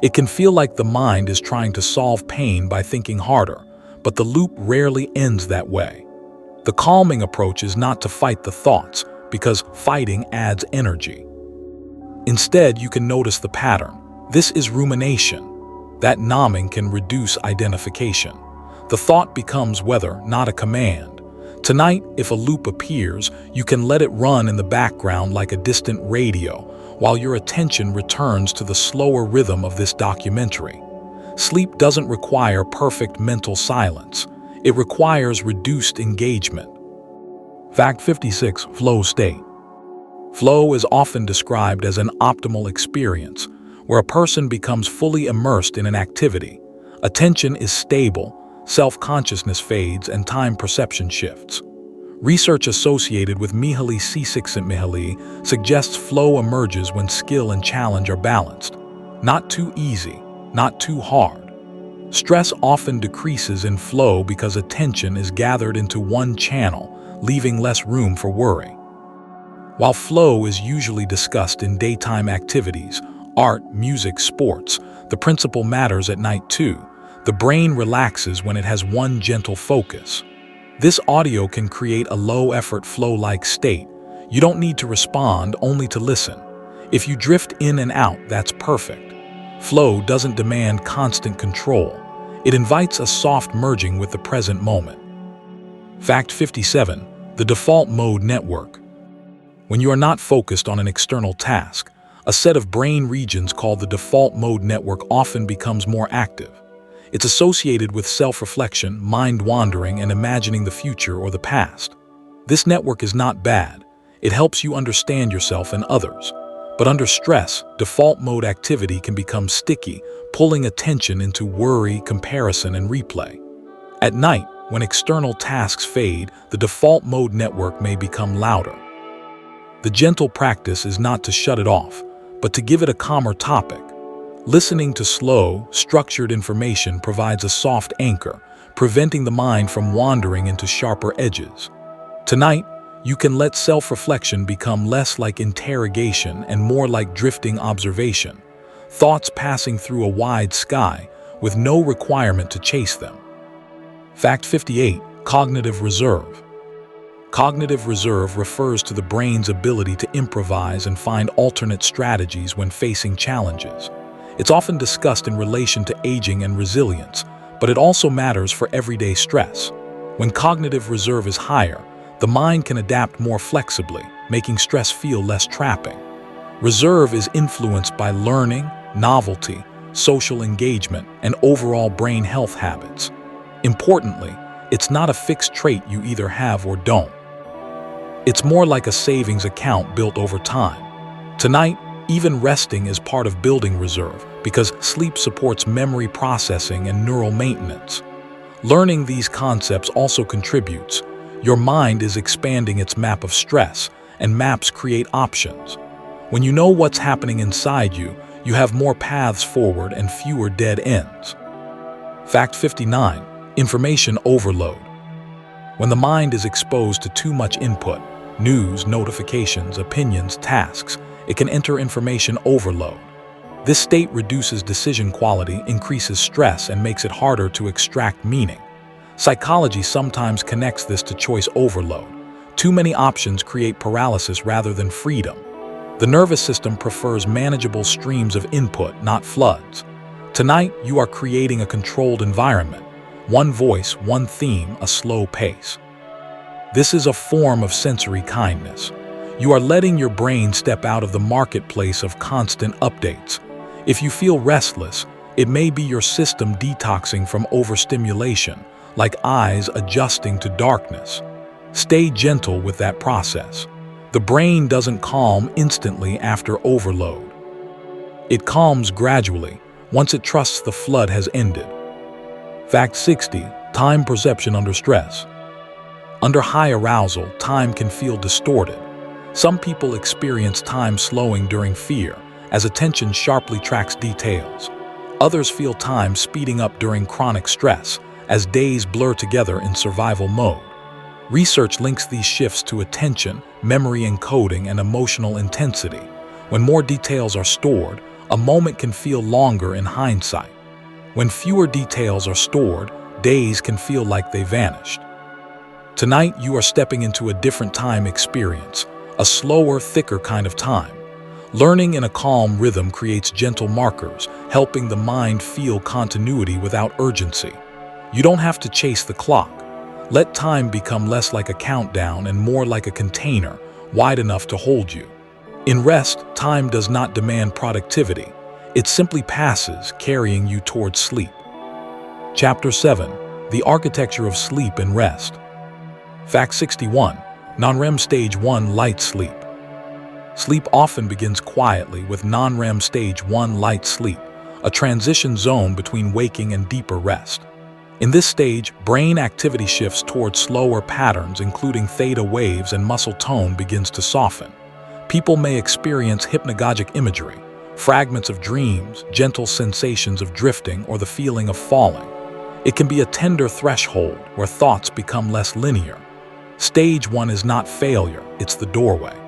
It can feel like the mind is trying to solve pain by thinking harder, but the loop rarely ends that way. The calming approach is not to fight the thoughts, because fighting adds energy. Instead, you can notice the pattern. This is rumination. That numbing can reduce identification. The thought becomes weather, not a command. Tonight, if a loop appears, you can let it run in the background like a distant radio, while your attention returns to the slower rhythm of this documentary. Sleep doesn't require perfect mental silence. It requires reduced engagement. Fact 56. Flow state. Flow is often described as an optimal experience, where a person becomes fully immersed in an activity. Attention is stable, self-consciousness fades, and time perception shifts. Research associated with Mihaly Csikszentmihalyi suggests flow emerges when skill and challenge are balanced. Not too easy, not too hard. Stress often decreases in flow because attention is gathered into one channel, leaving less room for worry. While flow is usually discussed in daytime activities, art, music, sports, the principle matters at night too. The brain relaxes when it has one gentle focus. This audio can create a low-effort flow-like state. You don't need to respond, only to listen. If you drift in and out, that's perfect. Flow doesn't demand constant control. It invites a soft merging with the present moment. Fact 57. The default mode network. When you are not focused on an external task, a set of brain regions called the default mode network often becomes more active. It's associated with self-reflection, mind-wandering, and imagining the future or the past. This network is not bad. It helps you understand yourself and others. But under stress, default mode activity can become sticky, pulling attention into worry, comparison, and replay. At night, when external tasks fade, the default mode network may become louder. The gentle practice is not to shut it off, but to give it a calmer topic. Listening to slow, structured information provides a soft anchor, preventing the mind from wandering into sharper edges. Tonight, you can let self-reflection become less like interrogation and more like drifting observation, thoughts passing through a wide sky with no requirement to chase them. Fact 58. Cognitive reserve. Cognitive reserve refers to the brain's ability to improvise and find alternate strategies when facing challenges. It's often discussed in relation to aging and resilience, but it also matters for everyday stress. When cognitive reserve is higher, the mind can adapt more flexibly, making stress feel less trapping. Reserve is influenced by learning, novelty, social engagement, and overall brain health habits. Importantly, it's not a fixed trait you either have or don't. It's more like a savings account built over time. Tonight, Even resting is part of building reserve because sleep supports memory processing and neural maintenance. Learning these concepts also contributes. Your mind is expanding its map of stress, and maps create options. When you know what's happening inside you, you have more paths forward and fewer dead ends. Fact 59. Information overload. When the mind is exposed to too much input, news, notifications, opinions, tasks, it can enter information overload. This state reduces decision quality, increases stress, and makes it harder to extract meaning. Psychology sometimes connects this to choice overload. Too many options create paralysis rather than freedom. The nervous system prefers manageable streams of input, not floods. Tonight, you are creating a controlled environment. One voice, one theme, a slow pace. This is a form of sensory kindness. You are letting your brain step out of the marketplace of constant updates. If you feel restless, it may be your system detoxing from overstimulation, like eyes adjusting to darkness. Stay gentle with that process. The brain doesn't calm instantly after overload. It calms gradually, once it trusts the flood has ended. Fact 60. Time perception under stress. Under high arousal, time can feel distorted. Some people experience time slowing during fear, as attention sharply tracks details. Others feel time speeding up during chronic stress, as days blur together in survival mode. Research links these shifts to attention, memory encoding, and emotional intensity. When more details are stored, a moment can feel longer in hindsight. When fewer details are stored, days can feel like they vanished. Tonight, you are stepping into a different time experience, a slower, thicker kind of time. Learning in a calm rhythm creates gentle markers, helping the mind feel continuity without urgency. You don't have to chase the clock. Let time become less like a countdown and more like a container, wide enough to hold you. In rest, time does not demand productivity. It simply passes, carrying you towards sleep. Chapter 7. The Architecture of Sleep and Rest. Fact 61. Non-REM Stage 1 Light Sleep. Sleep often begins quietly with non-REM Stage 1 light sleep, a transition zone between waking and deeper rest. In this stage, brain activity shifts towards slower patterns, including theta waves, and muscle tone begins to soften. People may experience hypnagogic imagery, fragments of dreams, gentle sensations of drifting, or the feeling of falling. It can be a tender threshold where thoughts become less linear. Stage 1 is not failure, it's the doorway.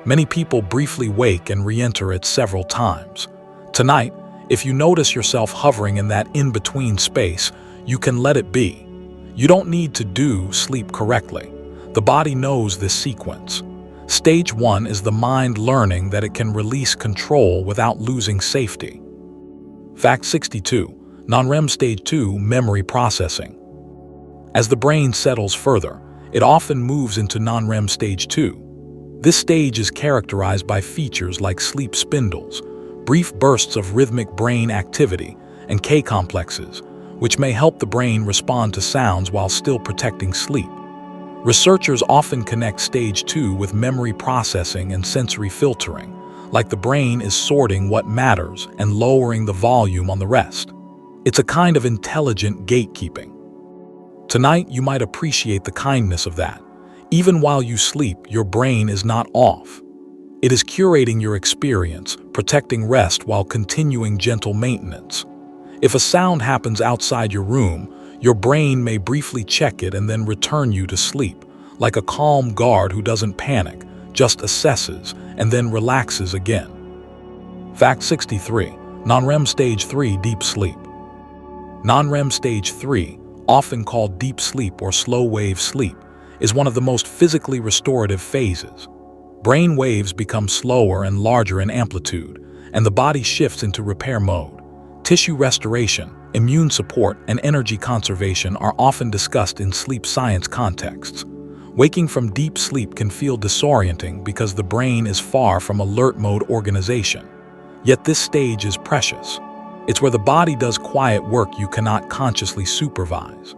Many people briefly wake and re-enter it several times. Tonight, if you notice yourself hovering in that in-between space, you can let it be. You don't need to do sleep correctly. The body knows this sequence. Stage 1 is the mind learning that it can release control without losing safety. Fact 62. Non-REM Stage 2 Memory Processing. As the brain settles further, it often moves into non-REM Stage 2. This stage is characterized by features like sleep spindles, brief bursts of rhythmic brain activity, and K-complexes, which may help the brain respond to sounds while still protecting sleep. Researchers often connect Stage 2 with memory processing and sensory filtering, like the brain is sorting what matters and lowering the volume on the rest. It's a kind of intelligent gatekeeping. Tonight, you might appreciate the kindness of that. Even while you sleep, your brain is not off. It is curating your experience, protecting rest while continuing gentle maintenance. If a sound happens outside your room, your brain may briefly check it and then return you to sleep, like a calm guard who doesn't panic, just assesses, and then relaxes again. Fact 63. Non-REM Stage 3 Deep Sleep. Non-REM Stage 3, often called deep sleep or slow-wave sleep, is one of the most physically restorative phases. Brain waves become slower and larger in amplitude, and the body shifts into repair mode. Tissue restoration, immune support, and energy conservation are often discussed in sleep science contexts. Waking from deep sleep can feel disorienting because the brain is far from alert mode organization. Yet this stage is precious. It's where the body does quiet work you cannot consciously supervise.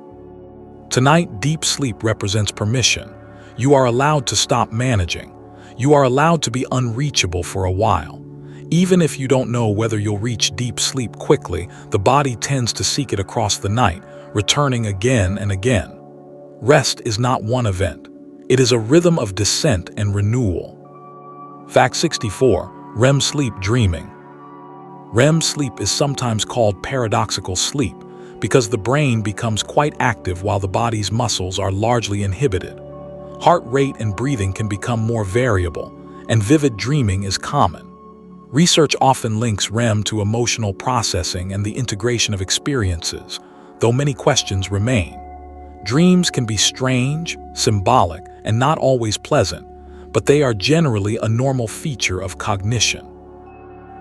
Tonight, deep sleep represents permission. You are allowed to stop managing. You are allowed to be unreachable for a while. Even if you don't know whether you'll reach deep sleep quickly, the body tends to seek it across the night, returning again and again. Rest is not one event. It is a rhythm of descent and renewal. Fact 64. REM sleep dreaming. REM sleep is sometimes called paradoxical sleep because the brain becomes quite active while the body's muscles are largely inhibited. Heart rate and breathing can become more variable, and vivid dreaming is common. Research often links REM to emotional processing and the integration of experiences, though many questions remain. Dreams can be strange, symbolic, and not always pleasant, but they are generally a normal feature of cognition.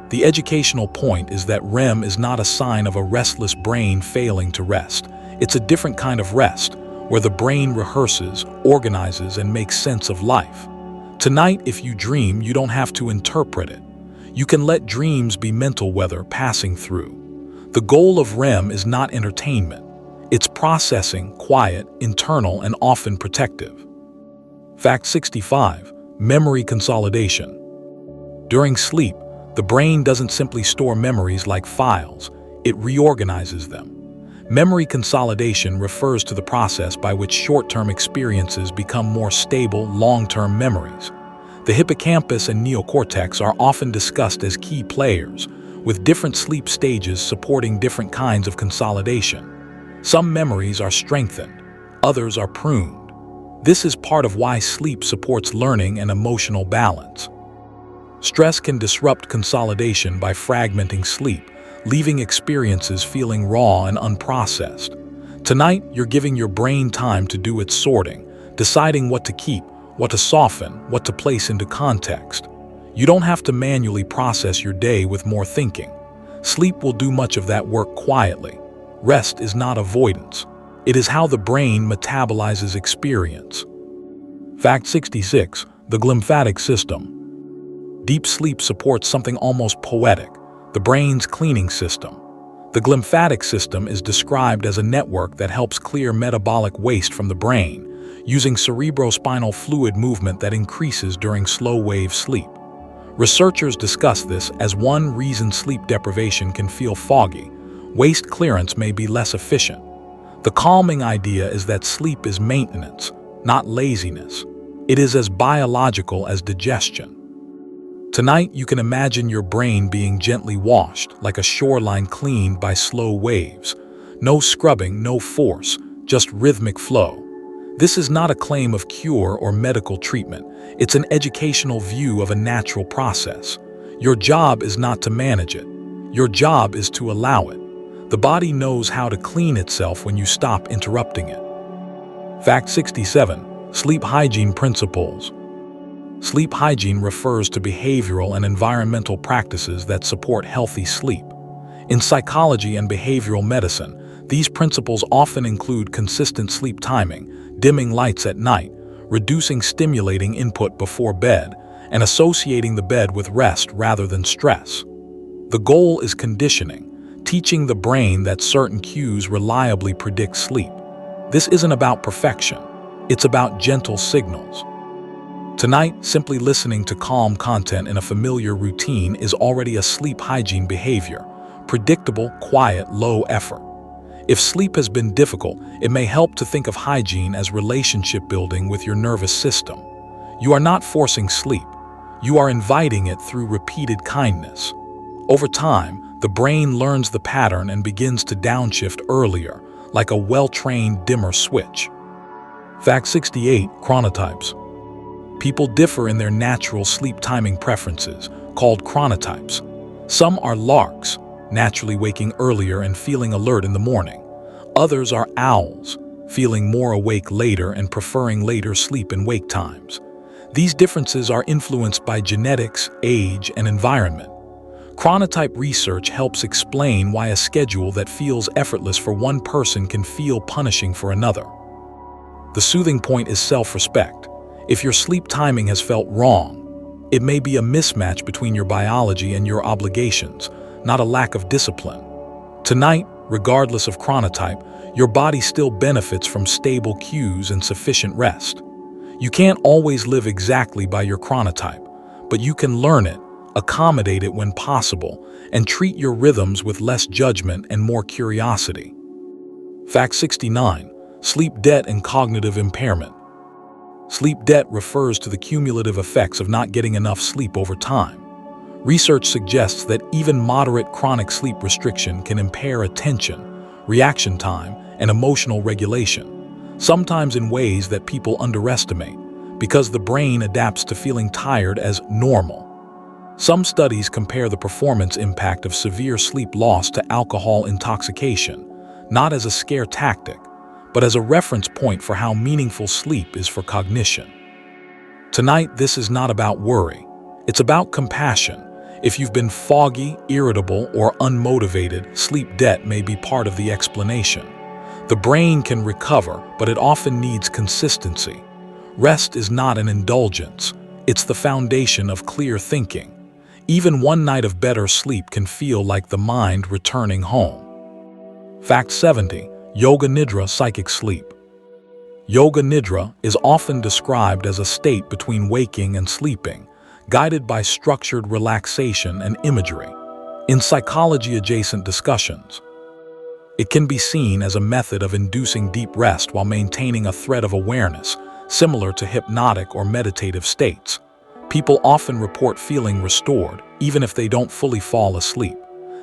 The educational point is that REM is not a sign of a restless brain failing to rest. It's a different kind of rest, where the brain rehearses, organizes, and makes sense of life. Tonight, if you dream, you don't have to interpret it. You can let dreams be mental weather passing through. The goal of REM is not entertainment. It's processing, quiet, internal, and often protective. Fact 65. Memory consolidation. During sleep, the brain doesn't simply store memories like files, it reorganizes them. Memory consolidation refers to the process by which short-term experiences become more stable, long-term memories. The hippocampus and neocortex are often discussed as key players, with different sleep stages supporting different kinds of consolidation. Some memories are strengthened, others are pruned. This is part of why sleep supports learning and emotional balance. Stress can disrupt consolidation by fragmenting sleep, leaving experiences feeling raw and unprocessed. Tonight, you're giving your brain time to do its sorting, deciding what to keep, what to soften, what to place into context. You don't have to manually process your day with more thinking. Sleep will do much of that work quietly. Rest is not avoidance. It is how the brain metabolizes experience. Fact 66. The glymphatic system. Deep sleep supports something almost poetic, the brain's cleaning system. The glymphatic system is described as a network that helps clear metabolic waste from the brain, using cerebrospinal fluid movement that increases during slow-wave sleep. Researchers discuss this as one reason sleep deprivation can feel foggy. Waste clearance may be less efficient. The calming idea is that sleep is maintenance, not laziness. It is as biological as digestion. Tonight, you can imagine your brain being gently washed, like a shoreline cleaned by slow waves. No scrubbing, no force, just rhythmic flow. This is not a claim of cure or medical treatment. It's an educational view of a natural process. Your job is not to manage it. Your job is to allow it. The body knows how to clean itself when you stop interrupting it. Fact 67. Sleep hygiene principles. Sleep hygiene refers to behavioral and environmental practices that support healthy sleep. In psychology and behavioral medicine, these principles often include consistent sleep timing, dimming lights at night, reducing stimulating input before bed, and associating the bed with rest rather than stress. The goal is conditioning, teaching the brain that certain cues reliably predict sleep. This isn't about perfection, it's about gentle signals. Tonight, simply listening to calm content in a familiar routine is already a sleep hygiene behavior, predictable, quiet, low effort. If sleep has been difficult, it may help to think of hygiene as relationship building with your nervous system. You are not forcing sleep. You are inviting it through repeated kindness. Over time, the brain learns the pattern and begins to downshift earlier, like a well-trained dimmer switch. Fact 68. Chronotypes. People differ in their natural sleep timing preferences, called chronotypes. Some are larks, naturally waking earlier and feeling alert in the morning. Others are owls, feeling more awake later and preferring later sleep and wake times. These differences are influenced by genetics, age, and environment. Chronotype research helps explain why a schedule that feels effortless for one person can feel punishing for another. The soothing point is self-respect. If your sleep timing has felt wrong, it may be a mismatch between your biology and your obligations, not a lack of discipline. Tonight, regardless of chronotype, your body still benefits from stable cues and sufficient rest. You can't always live exactly by your chronotype, but you can learn it, accommodate it when possible, and treat your rhythms with less judgment and more curiosity. Fact 69. Sleep debt and cognitive impairment. Sleep debt refers to the cumulative effects of not getting enough sleep over time. Research suggests that even moderate chronic sleep restriction can impair attention, reaction time, and emotional regulation, sometimes in ways that people underestimate, because the brain adapts to feeling tired as normal. Some studies compare the performance impact of severe sleep loss to alcohol intoxication, not as a scare tactic, but as a reference point for how meaningful sleep is for cognition. Tonight, this is not about worry. It's about compassion. If you've been foggy, irritable, or unmotivated, sleep debt may be part of the explanation. The brain can recover, but it often needs consistency. Rest is not an indulgence. It's the foundation of clear thinking. Even one night of better sleep can feel like the mind returning home. Fact 70. Yoga Nidra psychic sleep. Yoga Nidra is often described as a state between waking and sleeping, guided by structured relaxation and imagery. In psychology-adjacent discussions, it can be seen as a method of inducing deep rest while maintaining a thread of awareness, similar to hypnotic or meditative states. People often report feeling restored, even if they don't fully fall asleep.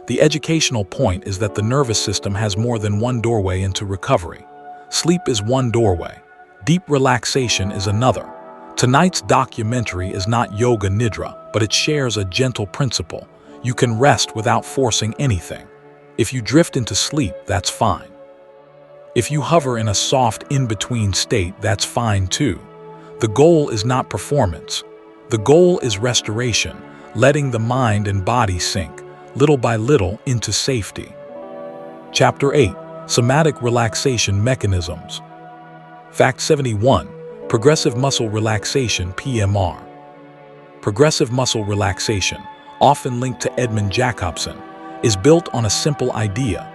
The educational point is that the nervous system has more than one doorway into recovery. Sleep is one doorway. Deep relaxation is another. Tonight's documentary is not Yoga Nidra, but it shares a gentle principle. You can rest without forcing anything. If you drift into sleep, that's fine. If you hover in a soft in-between state, that's fine too. The goal is not performance. The goal is restoration, letting the mind and body sink, little by little, into safety. Chapter 8. Somatic Relaxation Mechanisms. Fact 71. Progressive muscle relaxation (PMR). Progressive muscle relaxation, often linked to Edmund Jacobson, is built on a simple idea.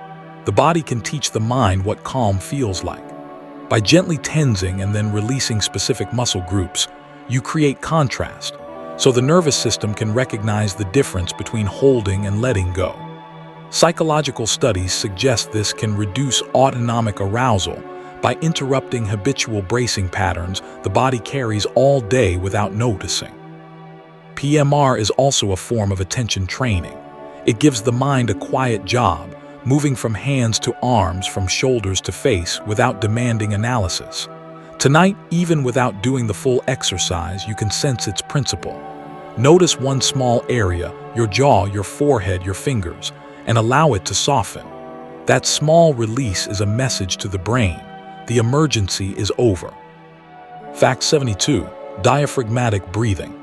The body can teach the mind what calm feels like. By gently tensing and then releasing specific muscle groups, you create contrast, so the nervous system can recognize the difference between holding and letting go. Psychological studies suggest this can reduce autonomic arousal by interrupting habitual bracing patterns the body carries all day without noticing. PMR is also a form of attention training. It gives the mind a quiet job, moving from hands to arms, from shoulders to face, without demanding analysis. Tonight, even without doing the full exercise, you can sense its principle. Notice one small area, your jaw, your forehead, your fingers, and allow it to soften. That small release is a message to the brain. The emergency is over. Fact 72. Diaphragmatic breathing.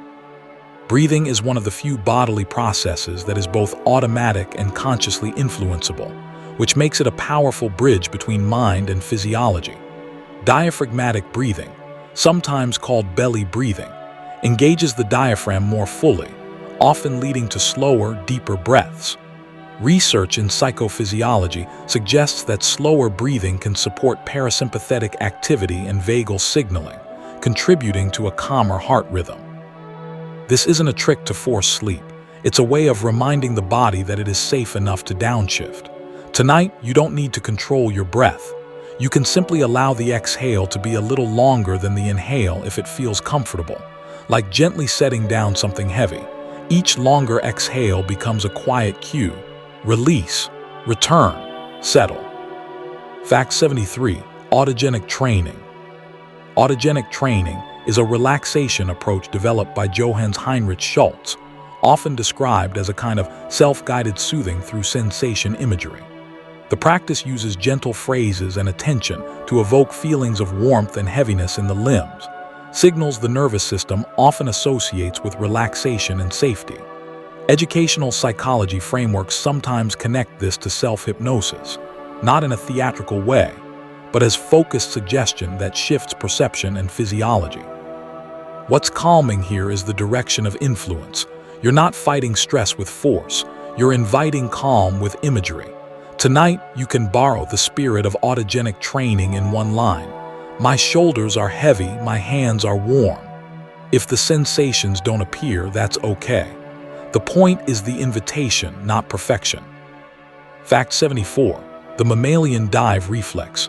Breathing is one of the few bodily processes that is both automatic and consciously influenceable, which makes it a powerful bridge between mind and physiology. Diaphragmatic breathing, sometimes called belly breathing, engages the diaphragm more fully, often leading to slower, deeper breaths. Research in psychophysiology suggests that slower breathing can support parasympathetic activity and vagal signaling, contributing to a calmer heart rhythm. This isn't a trick to force sleep. It's a way of reminding the body that it is safe enough to downshift. Tonight, you don't need to control your breath. You can simply allow the exhale to be a little longer than the inhale if it feels comfortable, like gently setting down something heavy. Each longer exhale becomes a quiet cue. Release, return, settle. Fact 73. Autogenic training. Autogenic training is a relaxation approach developed by Johannes Heinrich Schultz, often described as a kind of self-guided soothing through sensation imagery. The practice uses gentle phrases and attention to evoke feelings of warmth and heaviness in the limbs, signals the nervous system often associates with relaxation and safety. Educational psychology frameworks sometimes connect this to self-hypnosis, not in a theatrical way, but as focused suggestion that shifts perception and physiology. What's calming here is the direction of influence. You're not fighting stress with force, you're inviting calm with imagery. Tonight, you can borrow the spirit of autogenic training in one line. My shoulders are heavy, my hands are warm. If the sensations don't appear, that's okay. The point is the invitation, not perfection. Fact 74. The mammalian dive reflex.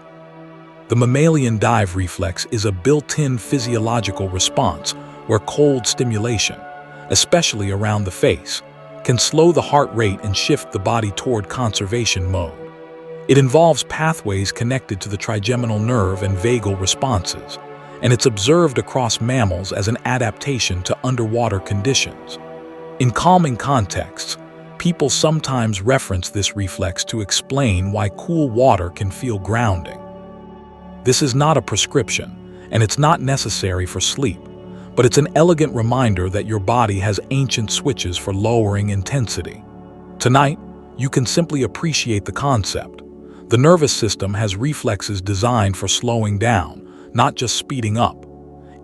The mammalian dive reflex is a built-in physiological response where cold stimulation, especially around the face, can slow the heart rate and shift the body toward conservation mode. It involves pathways connected to the trigeminal nerve and vagal responses, and it's observed across mammals as an adaptation to underwater conditions. In calming contexts, people sometimes reference this reflex to explain why cool water can feel grounding. This is not a prescription, and it's not necessary for sleep, but it's an elegant reminder that your body has ancient switches for lowering intensity. Tonight, you can simply appreciate the concept. The nervous system has reflexes designed for slowing down, not just speeding up.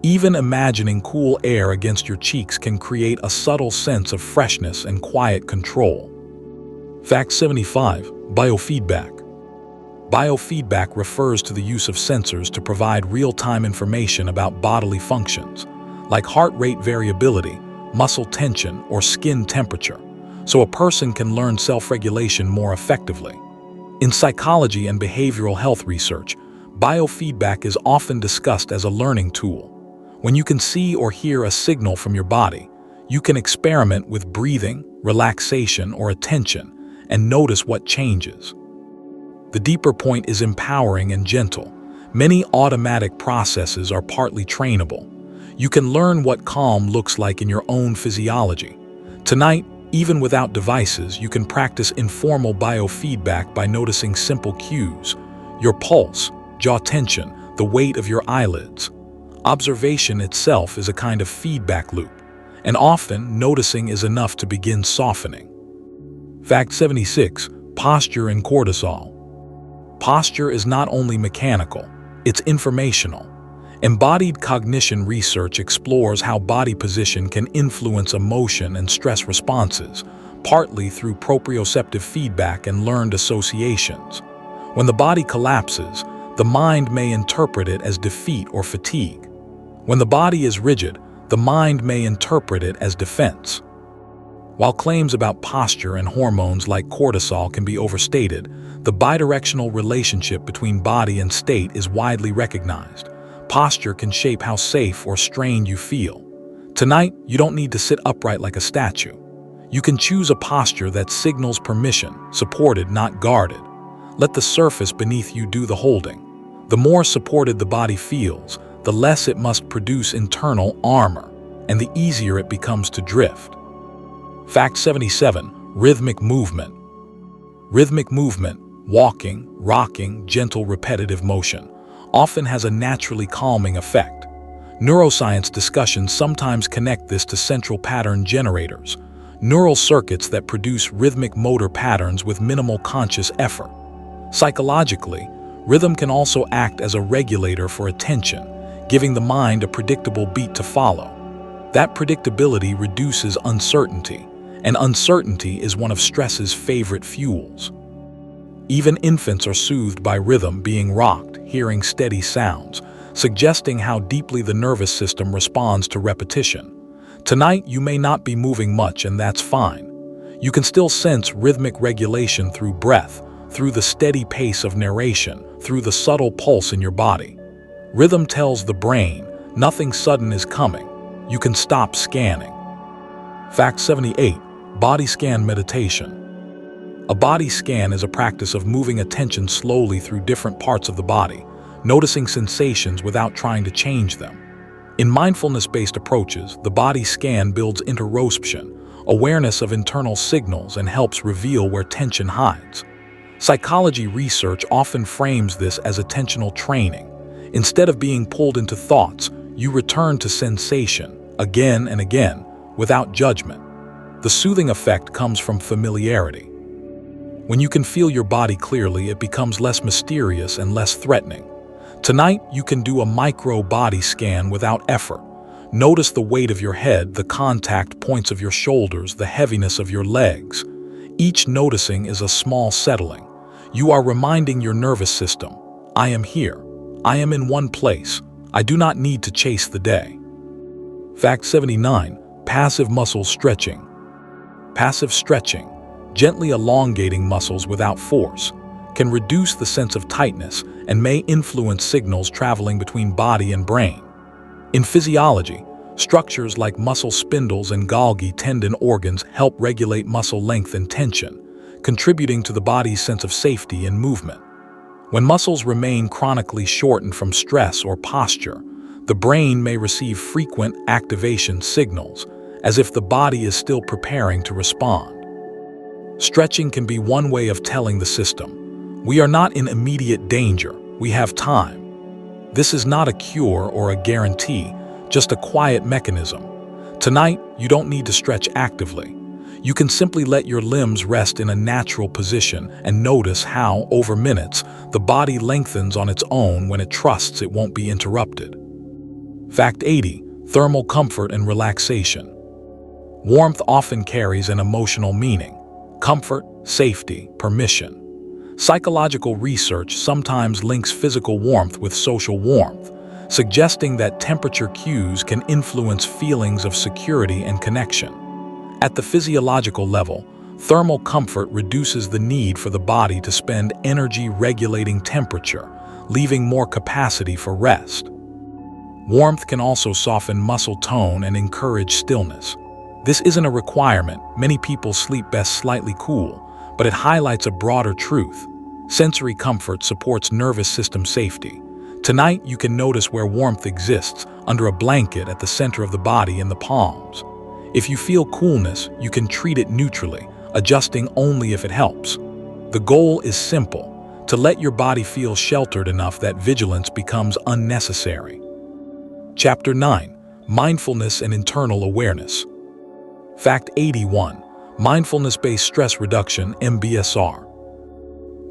Even imagining cool air against your cheeks can create a subtle sense of freshness and quiet control. Fact 75. Biofeedback. Biofeedback refers to the use of sensors to provide real-time information about bodily functions, like heart rate variability, muscle tension, or skin temperature, so a person can learn self-regulation more effectively. In psychology and behavioral health research, biofeedback is often discussed as a learning tool. When you can see or hear a signal from your body, you can experiment with breathing, relaxation, or attention, and notice what changes. The deeper point is empowering and gentle. Many automatic processes are partly trainable. You can learn what calm looks like in your own physiology. Tonight, even without devices, you can practice informal biofeedback by noticing simple cues: your pulse, jaw tension, the weight of your eyelids. Observation itself is a kind of feedback loop, and often noticing is enough to begin softening. Fact 76. Posture and cortisol. Posture is not only mechanical, it's informational. Embodied cognition research explores how body position can influence emotion and stress responses, partly through proprioceptive feedback and learned associations. When the body collapses, the mind may interpret it as defeat or fatigue. When the body is rigid, the mind may interpret it as defense. While claims about posture and hormones like cortisol can be overstated, the bidirectional relationship between body and state is widely recognized. Posture can shape how safe or strained you feel. Tonight, you don't need to sit upright like a statue. You can choose a posture that signals permission, supported, not guarded. Let the surface beneath you do the holding. The more supported the body feels, the less it must produce internal armor, and the easier it becomes to drift. Fact 77. Rhythmic movement. Rhythmic movement, walking, rocking, gentle repetitive motion, often has a naturally calming effect. Neuroscience discussions sometimes connect this to central pattern generators, neural circuits that produce rhythmic motor patterns with minimal conscious effort. Psychologically, rhythm can also act as a regulator for attention, giving the mind a predictable beat to follow. That predictability reduces uncertainty, and uncertainty is one of stress's favorite fuels. Even infants are soothed by rhythm, being rocked, hearing steady sounds, suggesting how deeply the nervous system responds to repetition. Tonight, you may not be moving much, and that's fine. You can still sense rhythmic regulation through breath, through the steady pace of narration, through the subtle pulse in your body. Rhythm tells the brain, nothing sudden is coming. You can stop scanning. Fact 78. Body scan meditation. A body scan is a practice of moving attention slowly through different parts of the body, noticing sensations without trying to change them. In mindfulness-based approaches, the body scan builds interoception, awareness of internal signals, and helps reveal where tension hides. Psychology research often frames this as attentional training. Instead of being pulled into thoughts, you return to sensation, again and again, without judgment. The soothing effect comes from familiarity. When you can feel your body clearly, it becomes less mysterious and less threatening. Tonight, you can do a micro body scan without effort. Notice the weight of your head, the contact points of your shoulders, the heaviness of your legs. Each noticing is a small settling. You are reminding your nervous system, I am here. I am in one place. I do not need to chase the day. Fact 79. Passive muscle stretching. Passive stretching, gently elongating muscles without force, can reduce the sense of tightness and may influence signals traveling between body and brain. In physiology, structures like muscle spindles and Golgi tendon organs help regulate muscle length and tension, contributing to the body's sense of safety and movement. When muscles remain chronically shortened from stress or posture, the brain may receive frequent activation signals, as if the body is still preparing to respond. Stretching can be one way of telling the system, we are not in immediate danger, we have time. This is not a cure or a guarantee, just a quiet mechanism. Tonight, you don't need to stretch actively. You can simply let your limbs rest in a natural position and notice how, over minutes, the body lengthens on its own when it trusts it won't be interrupted. Fact 80. Thermal comfort and relaxation. Warmth often carries an emotional meaning: comfort, safety, permission. Psychological research sometimes links physical warmth with social warmth, suggesting that temperature cues can influence feelings of security and connection. At the physiological level, thermal comfort reduces the need for the body to spend energy regulating temperature, leaving more capacity for rest. Warmth can also soften muscle tone and encourage stillness. This isn't a requirement, many people sleep best slightly cool, but it highlights a broader truth. Sensory comfort supports nervous system safety. Tonight, you can notice where warmth exists, under a blanket at the center of the body in the palms. If you feel coolness, you can treat it neutrally, adjusting only if it helps. The goal is simple: to let your body feel sheltered enough that vigilance becomes unnecessary. Chapter 9. Mindfulness and Internal Awareness. Fact 81. Mindfulness-based stress reduction, MBSR.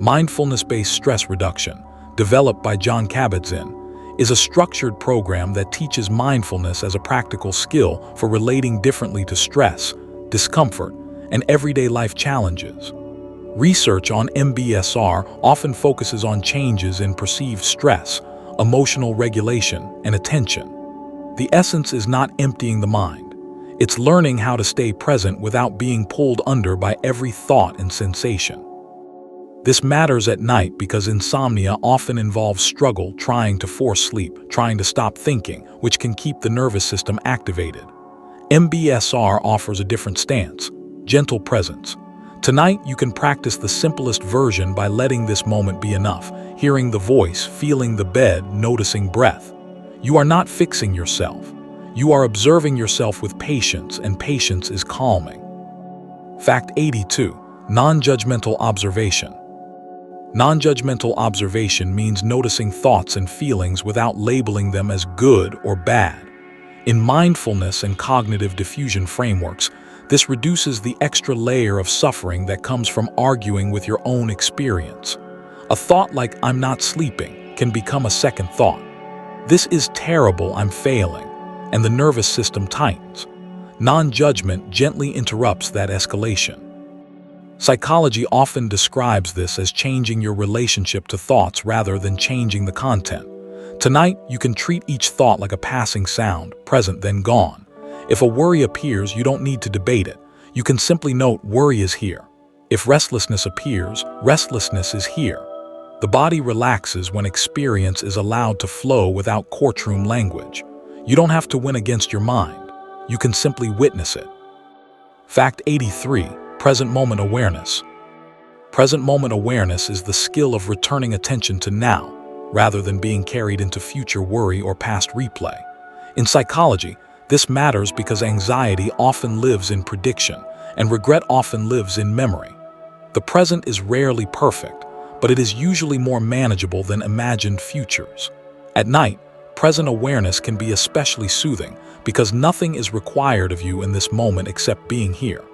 Mindfulness-based stress reduction, developed by John Kabat-Zinn, is a structured program that teaches mindfulness as a practical skill for relating differently to stress, discomfort, and everyday life challenges. Research on MBSR often focuses on changes in perceived stress, emotional regulation, and attention. The essence is not emptying the mind. It's learning how to stay present without being pulled under by every thought and sensation. This matters at night because insomnia often involves struggle trying to force sleep, trying to stop thinking, which can keep the nervous system activated. MBSR offers a different stance: gentle presence. Tonight, you can practice the simplest version by letting this moment be enough, hearing the voice, feeling the bed, noticing breath. You are not fixing yourself. You are observing yourself with patience, and patience is calming. Fact 82. Non-judgmental observation. Non-judgmental observation means noticing thoughts and feelings without labeling them as good or bad. In mindfulness and cognitive diffusion frameworks, this reduces the extra layer of suffering that comes from arguing with your own experience. A thought like "I'm not sleeping" can become a second thought. "This is terrible, I'm failing," and the nervous system tightens. Non-judgment gently interrupts that escalation. Psychology often describes this as changing your relationship to thoughts rather than changing the content. Tonight, you can treat each thought like a passing sound, present then gone. If a worry appears, you don't need to debate it. You can simply note, worry is here. If restlessness appears, restlessness is here. The body relaxes when experience is allowed to flow without courtroom language. You don't have to win against your mind. You can simply witness it. Fact 83. Present moment awareness. Present moment awareness is the skill of returning attention to now, rather than being carried into future worry or past replay. In psychology, this matters because anxiety often lives in prediction, and regret often lives in memory. The present is rarely perfect, but it is usually more manageable than imagined futures. At night, present awareness can be especially soothing because nothing is required of you in this moment except being here.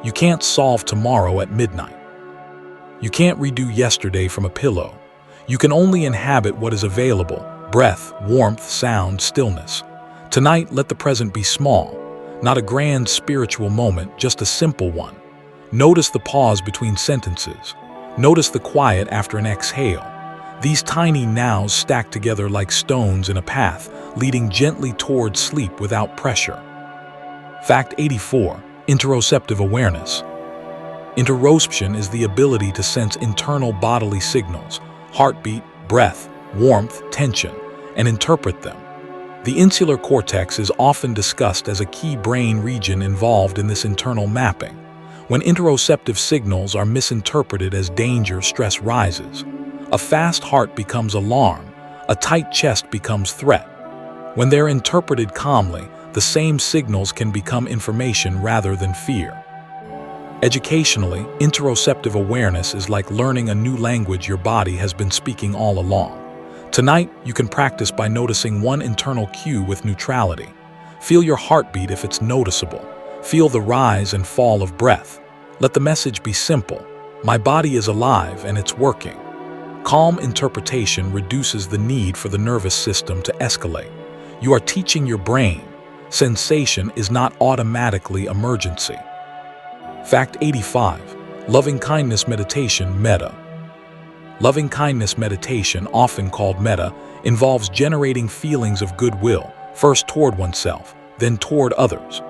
You can't solve tomorrow at midnight. You can't redo yesterday from a pillow. You can only inhabit what is available: breath, warmth, sound, stillness. Tonight, let the present be small, not a grand spiritual moment, just a simple one. Notice the pause between sentences. Notice the quiet after an exhale. These tiny nows stack together like stones in a path, leading gently towards sleep without pressure. Fact 84. Interoceptive awareness. Interoception is the ability to sense internal bodily signals, heartbeat, breath, warmth, tension, and interpret them. The insular cortex is often discussed as a key brain region involved in this internal mapping. When interoceptive signals are misinterpreted as danger, stress rises. A fast heart becomes alarm, a tight chest becomes threat. When they're interpreted calmly, the same signals can become information rather than fear. Educationally, interoceptive awareness is like learning a new language your body has been speaking all along. Tonight, you can practice by noticing one internal cue with neutrality. Feel your heartbeat if it's noticeable. Feel the rise and fall of breath. Let the message be simple. My body is alive and it's working. Calm interpretation reduces the need for the nervous system to escalate. You are teaching your brain. Sensation is not automatically emergency. Fact 85. Loving-kindness meditation, metta. Loving-kindness meditation, often called metta, involves generating feelings of goodwill, first toward oneself, then toward others.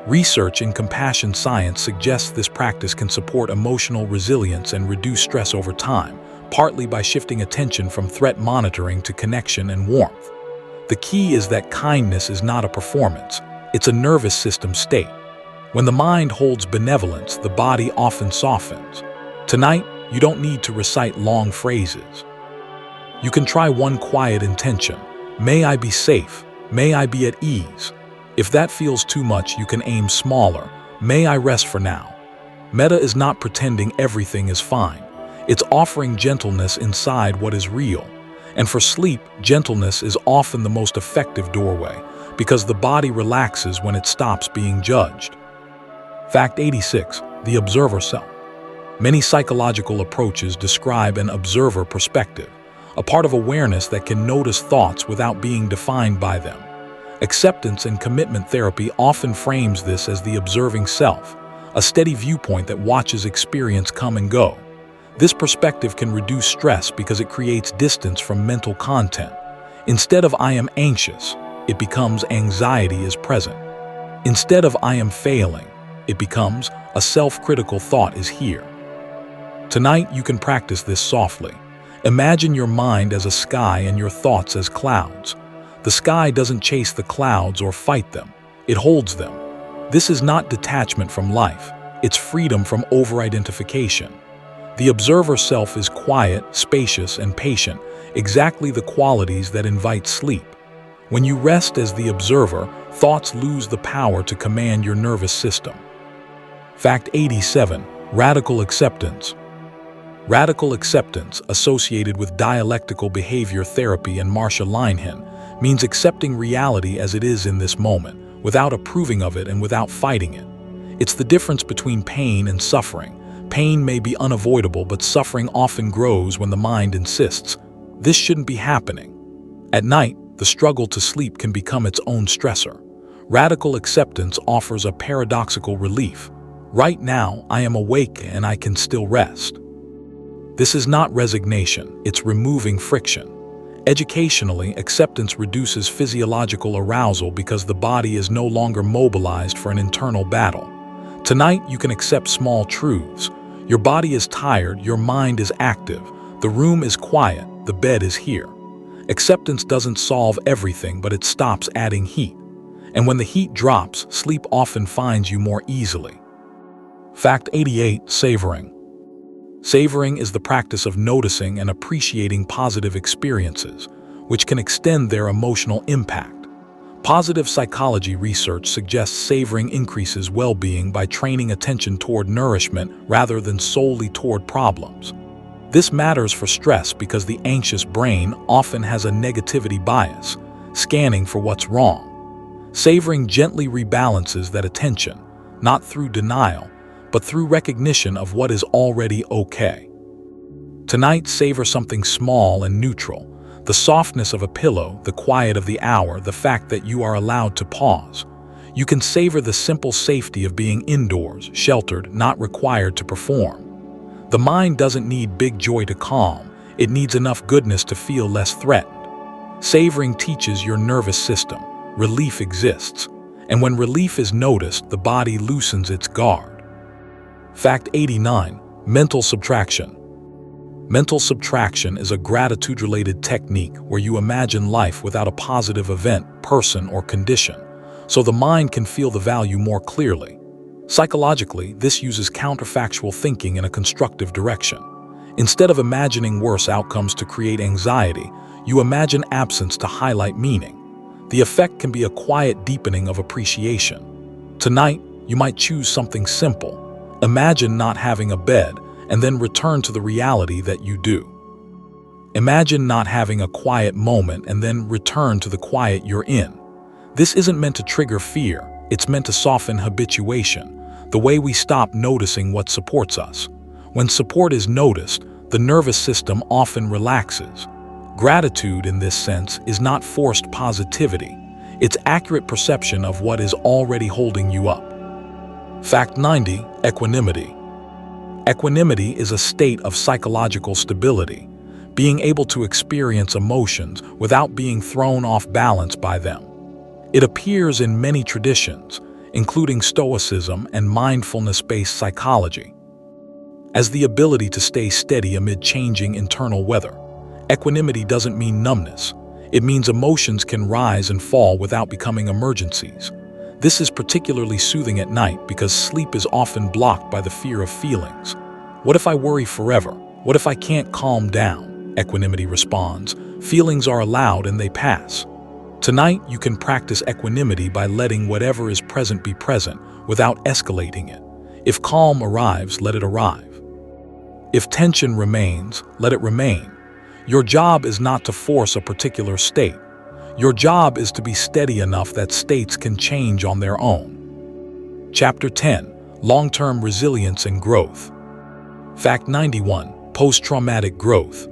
Research in compassion science suggests this practice can support emotional resilience and reduce stress over time, partly by shifting attention from threat monitoring to connection and warmth. The key is that kindness is not a performance, it's a nervous system state. When the mind holds benevolence, the body often softens. Tonight, you don't need to recite long phrases. You can try one quiet intention. May I be safe. May I be at ease. If that feels too much, you can aim smaller. May I rest for now. Metta is not pretending everything is fine. It's offering gentleness inside what is real. And for sleep, gentleness is often the most effective doorway, because the body relaxes when it stops being judged. Fact 86. The observer self. Many psychological approaches describe an observer perspective, a part of awareness that can notice thoughts without being defined by them. Acceptance and commitment therapy often frames this as the observing self, a steady viewpoint that watches experience come and go. This perspective can reduce stress because it creates distance from mental content. Instead of I am anxious, it becomes anxiety is present. Instead of I am failing, it becomes a self-critical thought is here. Tonight, you can practice this softly. Imagine your mind as a sky and your thoughts as clouds. The sky doesn't chase the clouds or fight them. It holds them. This is not detachment from life. It's freedom from over-identification. The observer self is quiet, spacious, and patient, exactly the qualities that invite sleep. When you rest as the observer, thoughts lose the power to command your nervous system. Fact 87. Radical acceptance. Radical acceptance, associated with dialectical behavior therapy and Marsha Linehan, means accepting reality as it is in this moment, without approving of it and without fighting it. It's the difference between pain and suffering. Pain may be unavoidable, but suffering often grows when the mind insists, this shouldn't be happening. At night, the struggle to sleep can become its own stressor. Radical acceptance offers a paradoxical relief. Right now, I am awake and I can still rest. This is not resignation, it's removing friction. Educationally, acceptance reduces physiological arousal because the body is no longer mobilized for an internal battle. Tonight, you can accept small truths. Your body is tired, your mind is active, the room is quiet, the bed is here. Acceptance doesn't solve everything, but it stops adding heat. And when the heat drops, sleep often finds you more easily. Fact 88. Savoring. Savoring is the practice of noticing and appreciating positive experiences, which can extend their emotional impact. Positive psychology research suggests savoring increases well-being by training attention toward nourishment rather than solely toward problems. This matters for stress because the anxious brain often has a negativity bias, scanning for what's wrong. Savoring gently rebalances that attention, not through denial, but through recognition of what is already okay. Tonight, savor something small and neutral. The softness of a pillow, the quiet of the hour, the fact that you are allowed to pause. You can savor the simple safety of being indoors, sheltered, not required to perform. The mind doesn't need big joy to calm. It needs enough goodness to feel less threatened. Savoring teaches your nervous system. Relief exists. And when relief is noticed, the body loosens its guard. Fact 89. Mental subtraction. Mental subtraction is a gratitude-related technique where you imagine life without a positive event, person, or condition, so the mind can feel the value more clearly. Psychologically, this uses counterfactual thinking in a constructive direction. Instead of imagining worse outcomes to create anxiety, you imagine absence to highlight meaning. The effect can be a quiet deepening of appreciation. Tonight, you might choose something simple. Imagine not having a bed, and then return to the reality that you do. Imagine not having a quiet moment and then return to the quiet you're in. This isn't meant to trigger fear, it's meant to soften habituation, the way we stop noticing what supports us. When support is noticed, the nervous system often relaxes. Gratitude, in this sense, is not forced positivity. It's accurate perception of what is already holding you up. Fact 90. Equanimity. Equanimity is a state of psychological stability, being able to experience emotions without being thrown off balance by them. It appears in many traditions, including Stoicism and mindfulness-based psychology, as the ability to stay steady amid changing internal weather. Equanimity doesn't mean numbness. It means emotions can rise and fall without becoming emergencies. This is particularly soothing at night because sleep is often blocked by the fear of feelings. What if I worry forever? What if I can't calm down? Equanimity responds, feelings are allowed and they pass. Tonight, you can practice equanimity by letting whatever is present be present without escalating it. If calm arrives, let it arrive. If tension remains, let it remain. Your job is not to force a particular state. Your job is to be steady enough that states can change on their own. Chapter 10. Long-term resilience and growth. Fact 91. Post-traumatic growth.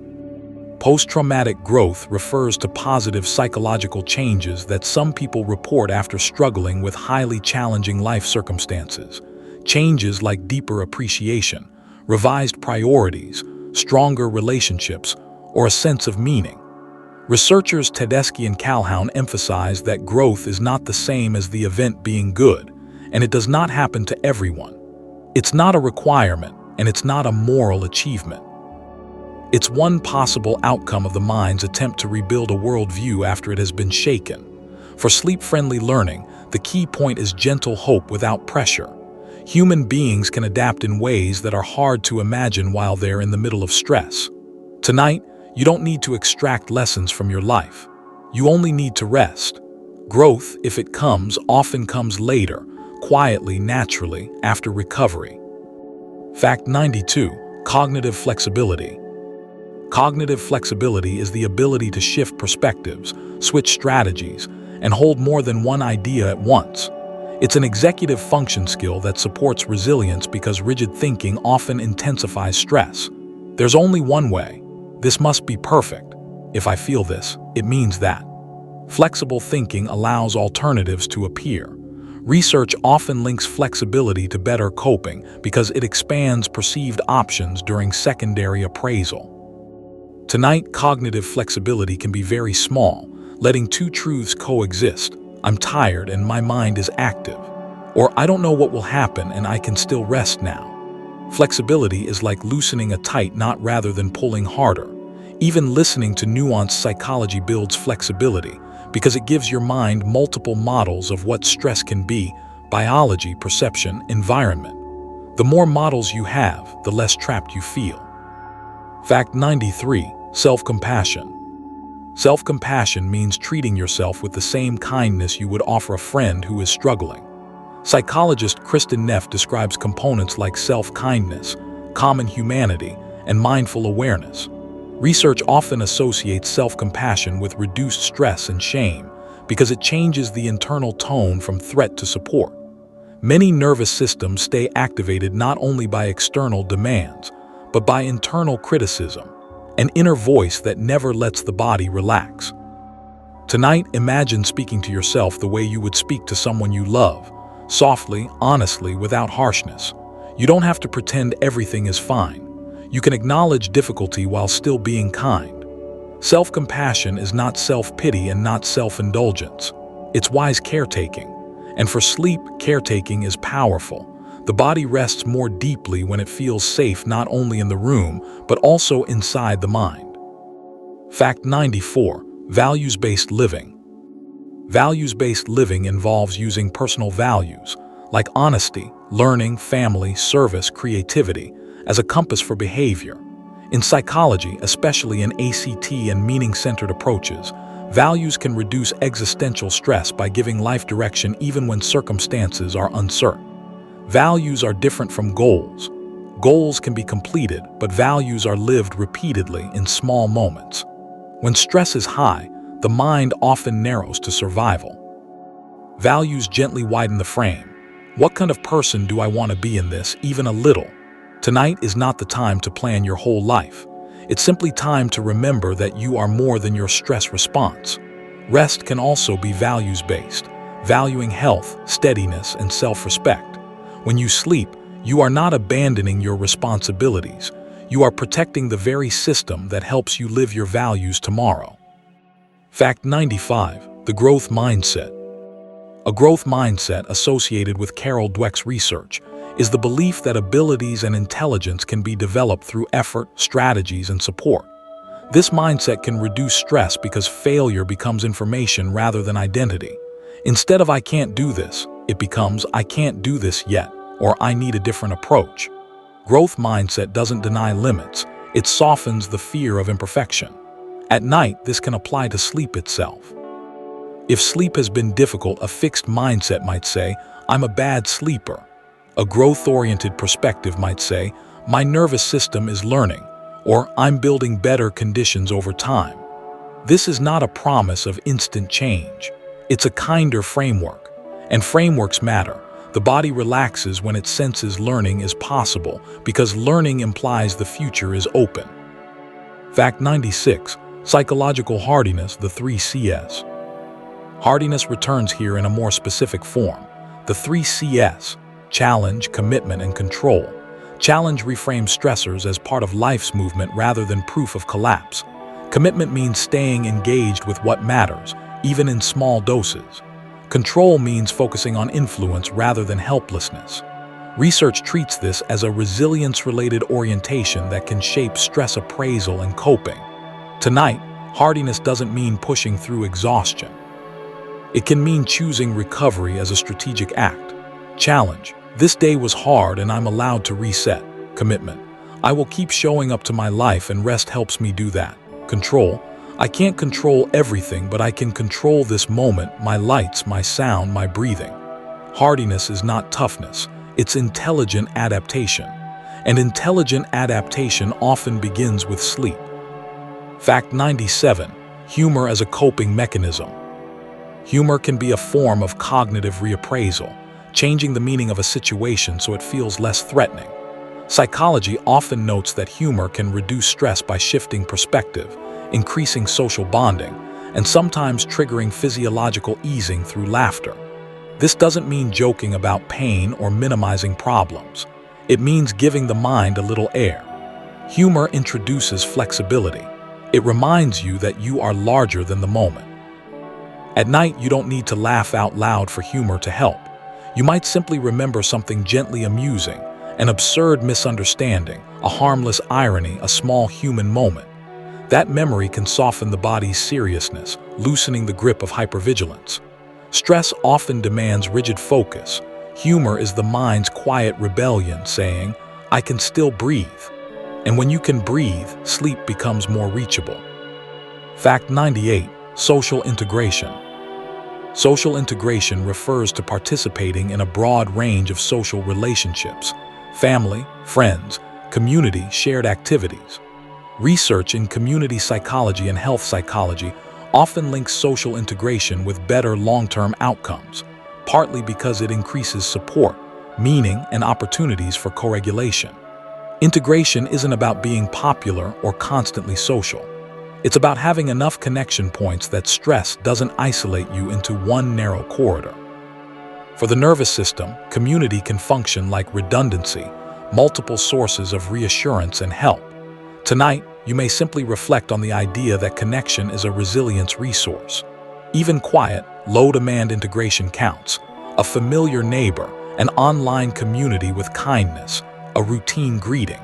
Post-traumatic growth refers to positive psychological changes that some people report after struggling with highly challenging life circumstances. Changes like deeper appreciation, revised priorities, stronger relationships, or a sense of meaning. Researchers Tedeschi and Calhoun emphasize that growth is not the same as the event being good, and it does not happen to everyone. It's not a requirement, and it's not a moral achievement. It's one possible outcome of the mind's attempt to rebuild a worldview after it has been shaken. For sleep-friendly learning, the key point is gentle hope without pressure. Human beings can adapt in ways that are hard to imagine while they're in the middle of stress. Tonight, you don't need to extract lessons from your life. You only need to rest. Growth, if it comes, often comes later, quietly, naturally, after recovery. Fact 92. Cognitive flexibility. Cognitive flexibility is the ability to shift perspectives, switch strategies, and hold more than one idea at once. It's an executive function skill that supports resilience because rigid thinking often intensifies stress. There's only one way. This must be perfect. If I feel this, it means that. Flexible thinking allows alternatives to appear. Research often links flexibility to better coping because it expands perceived options during secondary appraisal. Tonight, cognitive flexibility can be very small, letting two truths coexist. I'm tired and my mind is active. Or I don't know what will happen and I can still rest now. Flexibility is like loosening a tight knot rather than pulling harder. Even listening to nuanced psychology builds flexibility because it gives your mind multiple models of what stress can be: biology, perception, environment. The more models you have, the less trapped you feel. Fact 93. Self-compassion. Self-compassion means treating yourself with the same kindness you would offer a friend who is struggling. Psychologist Kristen Neff describes components like self-kindness, common humanity, and mindful awareness. Research often associates self-compassion with reduced stress and shame because it changes the internal tone from threat to support. Many nervous systems stay activated not only by external demands, but by internal criticism, an inner voice that never lets the body relax. Tonight, imagine speaking to yourself the way you would speak to someone you love, softly, honestly, without harshness. You don't have to pretend everything is fine. You can acknowledge difficulty while still being kind. Self-compassion is not self-pity and not self-indulgence. It's wise caretaking. And for sleep, caretaking is powerful. The body rests more deeply when it feels safe not only in the room, but also inside the mind. Fact 94. Values-based living. Values-based living involves using personal values, like honesty, learning, family, service, creativity, as a compass for behavior. In psychology, especially in ACT and meaning-centered approaches, values can reduce existential stress by giving life direction even when circumstances are uncertain. Values are different from goals. Goals can be completed, but values are lived repeatedly in small moments. When stress is high, the mind often narrows to survival. Values gently widen the frame. What kind of person do I want to be in this, even a little? Tonight is not the time to plan your whole life. It's simply time to remember that you are more than your stress response. Rest can also be values-based, valuing health, steadiness, and self-respect. When you sleep, you are not abandoning your responsibilities. You are protecting the very system that helps you live your values tomorrow. Fact 95. The growth mindset. A growth mindset associated with Carol Dweck's research is the belief that abilities and intelligence can be developed through effort, strategies, and support. This mindset can reduce stress because failure becomes information rather than identity. Instead of "I can't do this," it becomes "I can't do this yet," or "I need a different approach." Growth mindset doesn't deny limits, it softens the fear of imperfection. At night, this can apply to sleep itself. If sleep has been difficult, a fixed mindset might say, "I'm a bad sleeper." A growth-oriented perspective might say, "My nervous system is learning," or "I'm building better conditions over time." This is not a promise of instant change. It's a kinder framework. And frameworks matter. The body relaxes when it senses learning is possible because learning implies the future is open. Fact 96. Psychological hardiness, the 3 Cs. Hardiness returns here in a more specific form. The 3 Cs, challenge, commitment, and control. Challenge reframes stressors as part of life's movement rather than proof of collapse. Commitment means staying engaged with what matters, even in small doses. Control means focusing on influence rather than helplessness. Research treats this as a resilience-related orientation that can shape stress appraisal and coping. Tonight, hardiness doesn't mean pushing through exhaustion. It can mean choosing recovery as a strategic act. Challenge. This day was hard and I'm allowed to reset. Commitment. I will keep showing up to my life and rest helps me do that. Control. I can't control everything, but I can control this moment, my lights, my sound, my breathing. Hardiness is not toughness. It's intelligent adaptation. And intelligent adaptation often begins with sleep. Fact 97. Humor as a coping mechanism. Humor can be a form of cognitive reappraisal, changing the meaning of a situation so it feels less threatening. Psychology often notes that humor can reduce stress by shifting perspective, increasing social bonding, and sometimes triggering physiological easing through laughter. This doesn't mean joking about pain or minimizing problems. It means giving the mind a little air. Humor introduces flexibility. It reminds you that you are larger than the moment. At night, you don't need to laugh out loud for humor to help. You might simply remember something gently amusing, an absurd misunderstanding, a harmless irony, a small human moment. That memory can soften the body's seriousness, loosening the grip of hypervigilance. Stress often demands rigid focus. Humor is the mind's quiet rebellion saying, "I can still breathe." And when you can breathe, sleep becomes more reachable. Fact 98. Social integration. Social integration refers to participating in a broad range of social relationships, family, friends, community, shared activities. Research in community psychology and health psychology often links social integration with better long-term outcomes, partly because it increases support, meaning, and opportunities for co-regulation. Integration isn't about being popular or constantly social. It's about having enough connection points that stress doesn't isolate you into one narrow corridor. For the nervous system, community can function like redundancy, multiple sources of reassurance and help. Tonight, you may simply reflect on the idea that connection is a resilience resource. Even quiet, low-demand integration counts. a familiar neighbor, an online community with kindness, a routine greeting.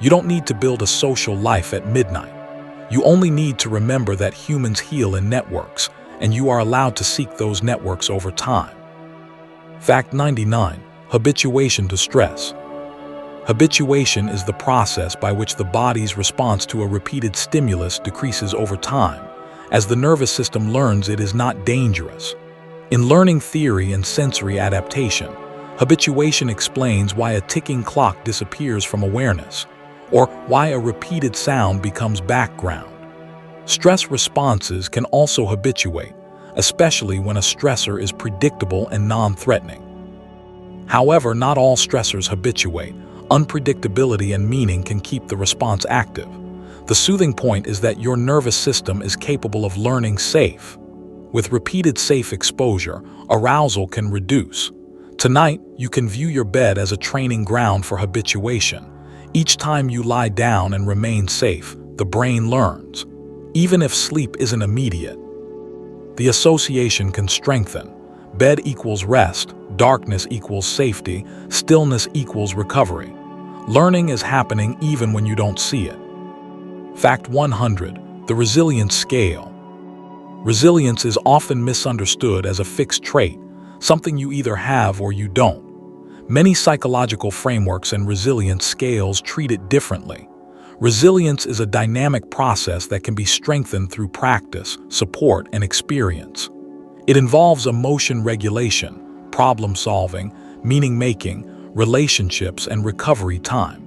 You don't need to build a social life at midnight. You only need to remember that humans heal in networks, and you are allowed to seek those networks over time. Fact 99. Habituation to stress. Habituation is the process by which the body's response to a repeated stimulus decreases over time, as the nervous system learns it is not dangerous. In learning theory and sensory adaptation, habituation explains why a ticking clock disappears from awareness, or why a repeated sound becomes background. Stress responses can also habituate, especially when a stressor is predictable and non-threatening. However, not all stressors habituate. Unpredictability and meaning can keep the response active. The soothing point is that your nervous system is capable of learning safe. With repeated safe exposure, arousal can reduce. Tonight, you can view your bed as a training ground for habituation. Each time you lie down and remain safe, the brain learns. Even if sleep isn't immediate, the association can strengthen. Bed equals rest, darkness equals safety, stillness equals recovery. Learning is happening even when you don't see it. Fact 100. The resilience scale. Resilience is often misunderstood as a fixed trait, something you either have or you don't. Many psychological frameworks and resilience scales treat it differently. Resilience is a dynamic process that can be strengthened through practice, support, and experience. It involves emotion regulation, problem solving, meaning making, relationships, and recovery time.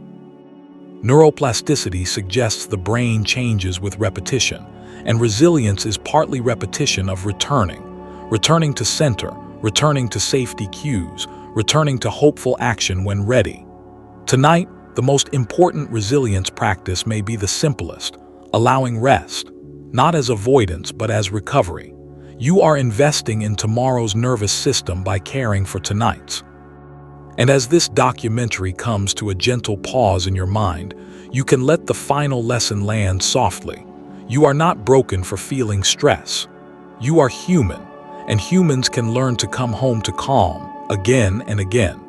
Neuroplasticity suggests the brain changes with repetition, and resilience is partly repetition of returning to center, returning to safety cues, returning to hopeful action when ready. Tonight, the most important resilience practice may be the simplest, allowing rest, not as avoidance but as recovery. You are investing in tomorrow's nervous system by caring for tonight's. And as this documentary comes to a gentle pause in your mind, you can let the final lesson land softly. You are not broken for feeling stress. You are human, and humans can learn to come home to calm again and again.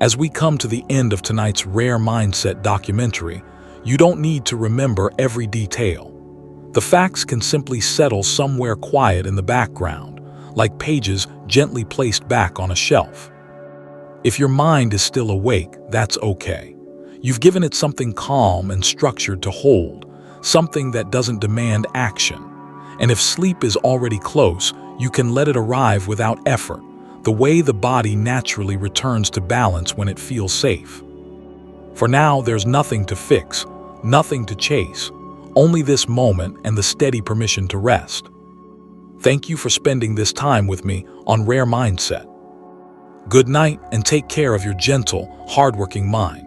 As we come to the end of tonight's Rare Mindset documentary, you don't need to remember every detail. The facts can simply settle somewhere quiet in the background, like pages gently placed back on a shelf. If your mind is still awake, that's okay. You've given it something calm and structured to hold, something that doesn't demand action. And if sleep is already close, you can let it arrive without effort, the way the body naturally returns to balance when it feels safe. For now, there's nothing to fix, nothing to chase, only this moment and the steady permission to rest. Thank you for spending this time with me on Rare Mindset. Good night and take care of your gentle, hardworking mind.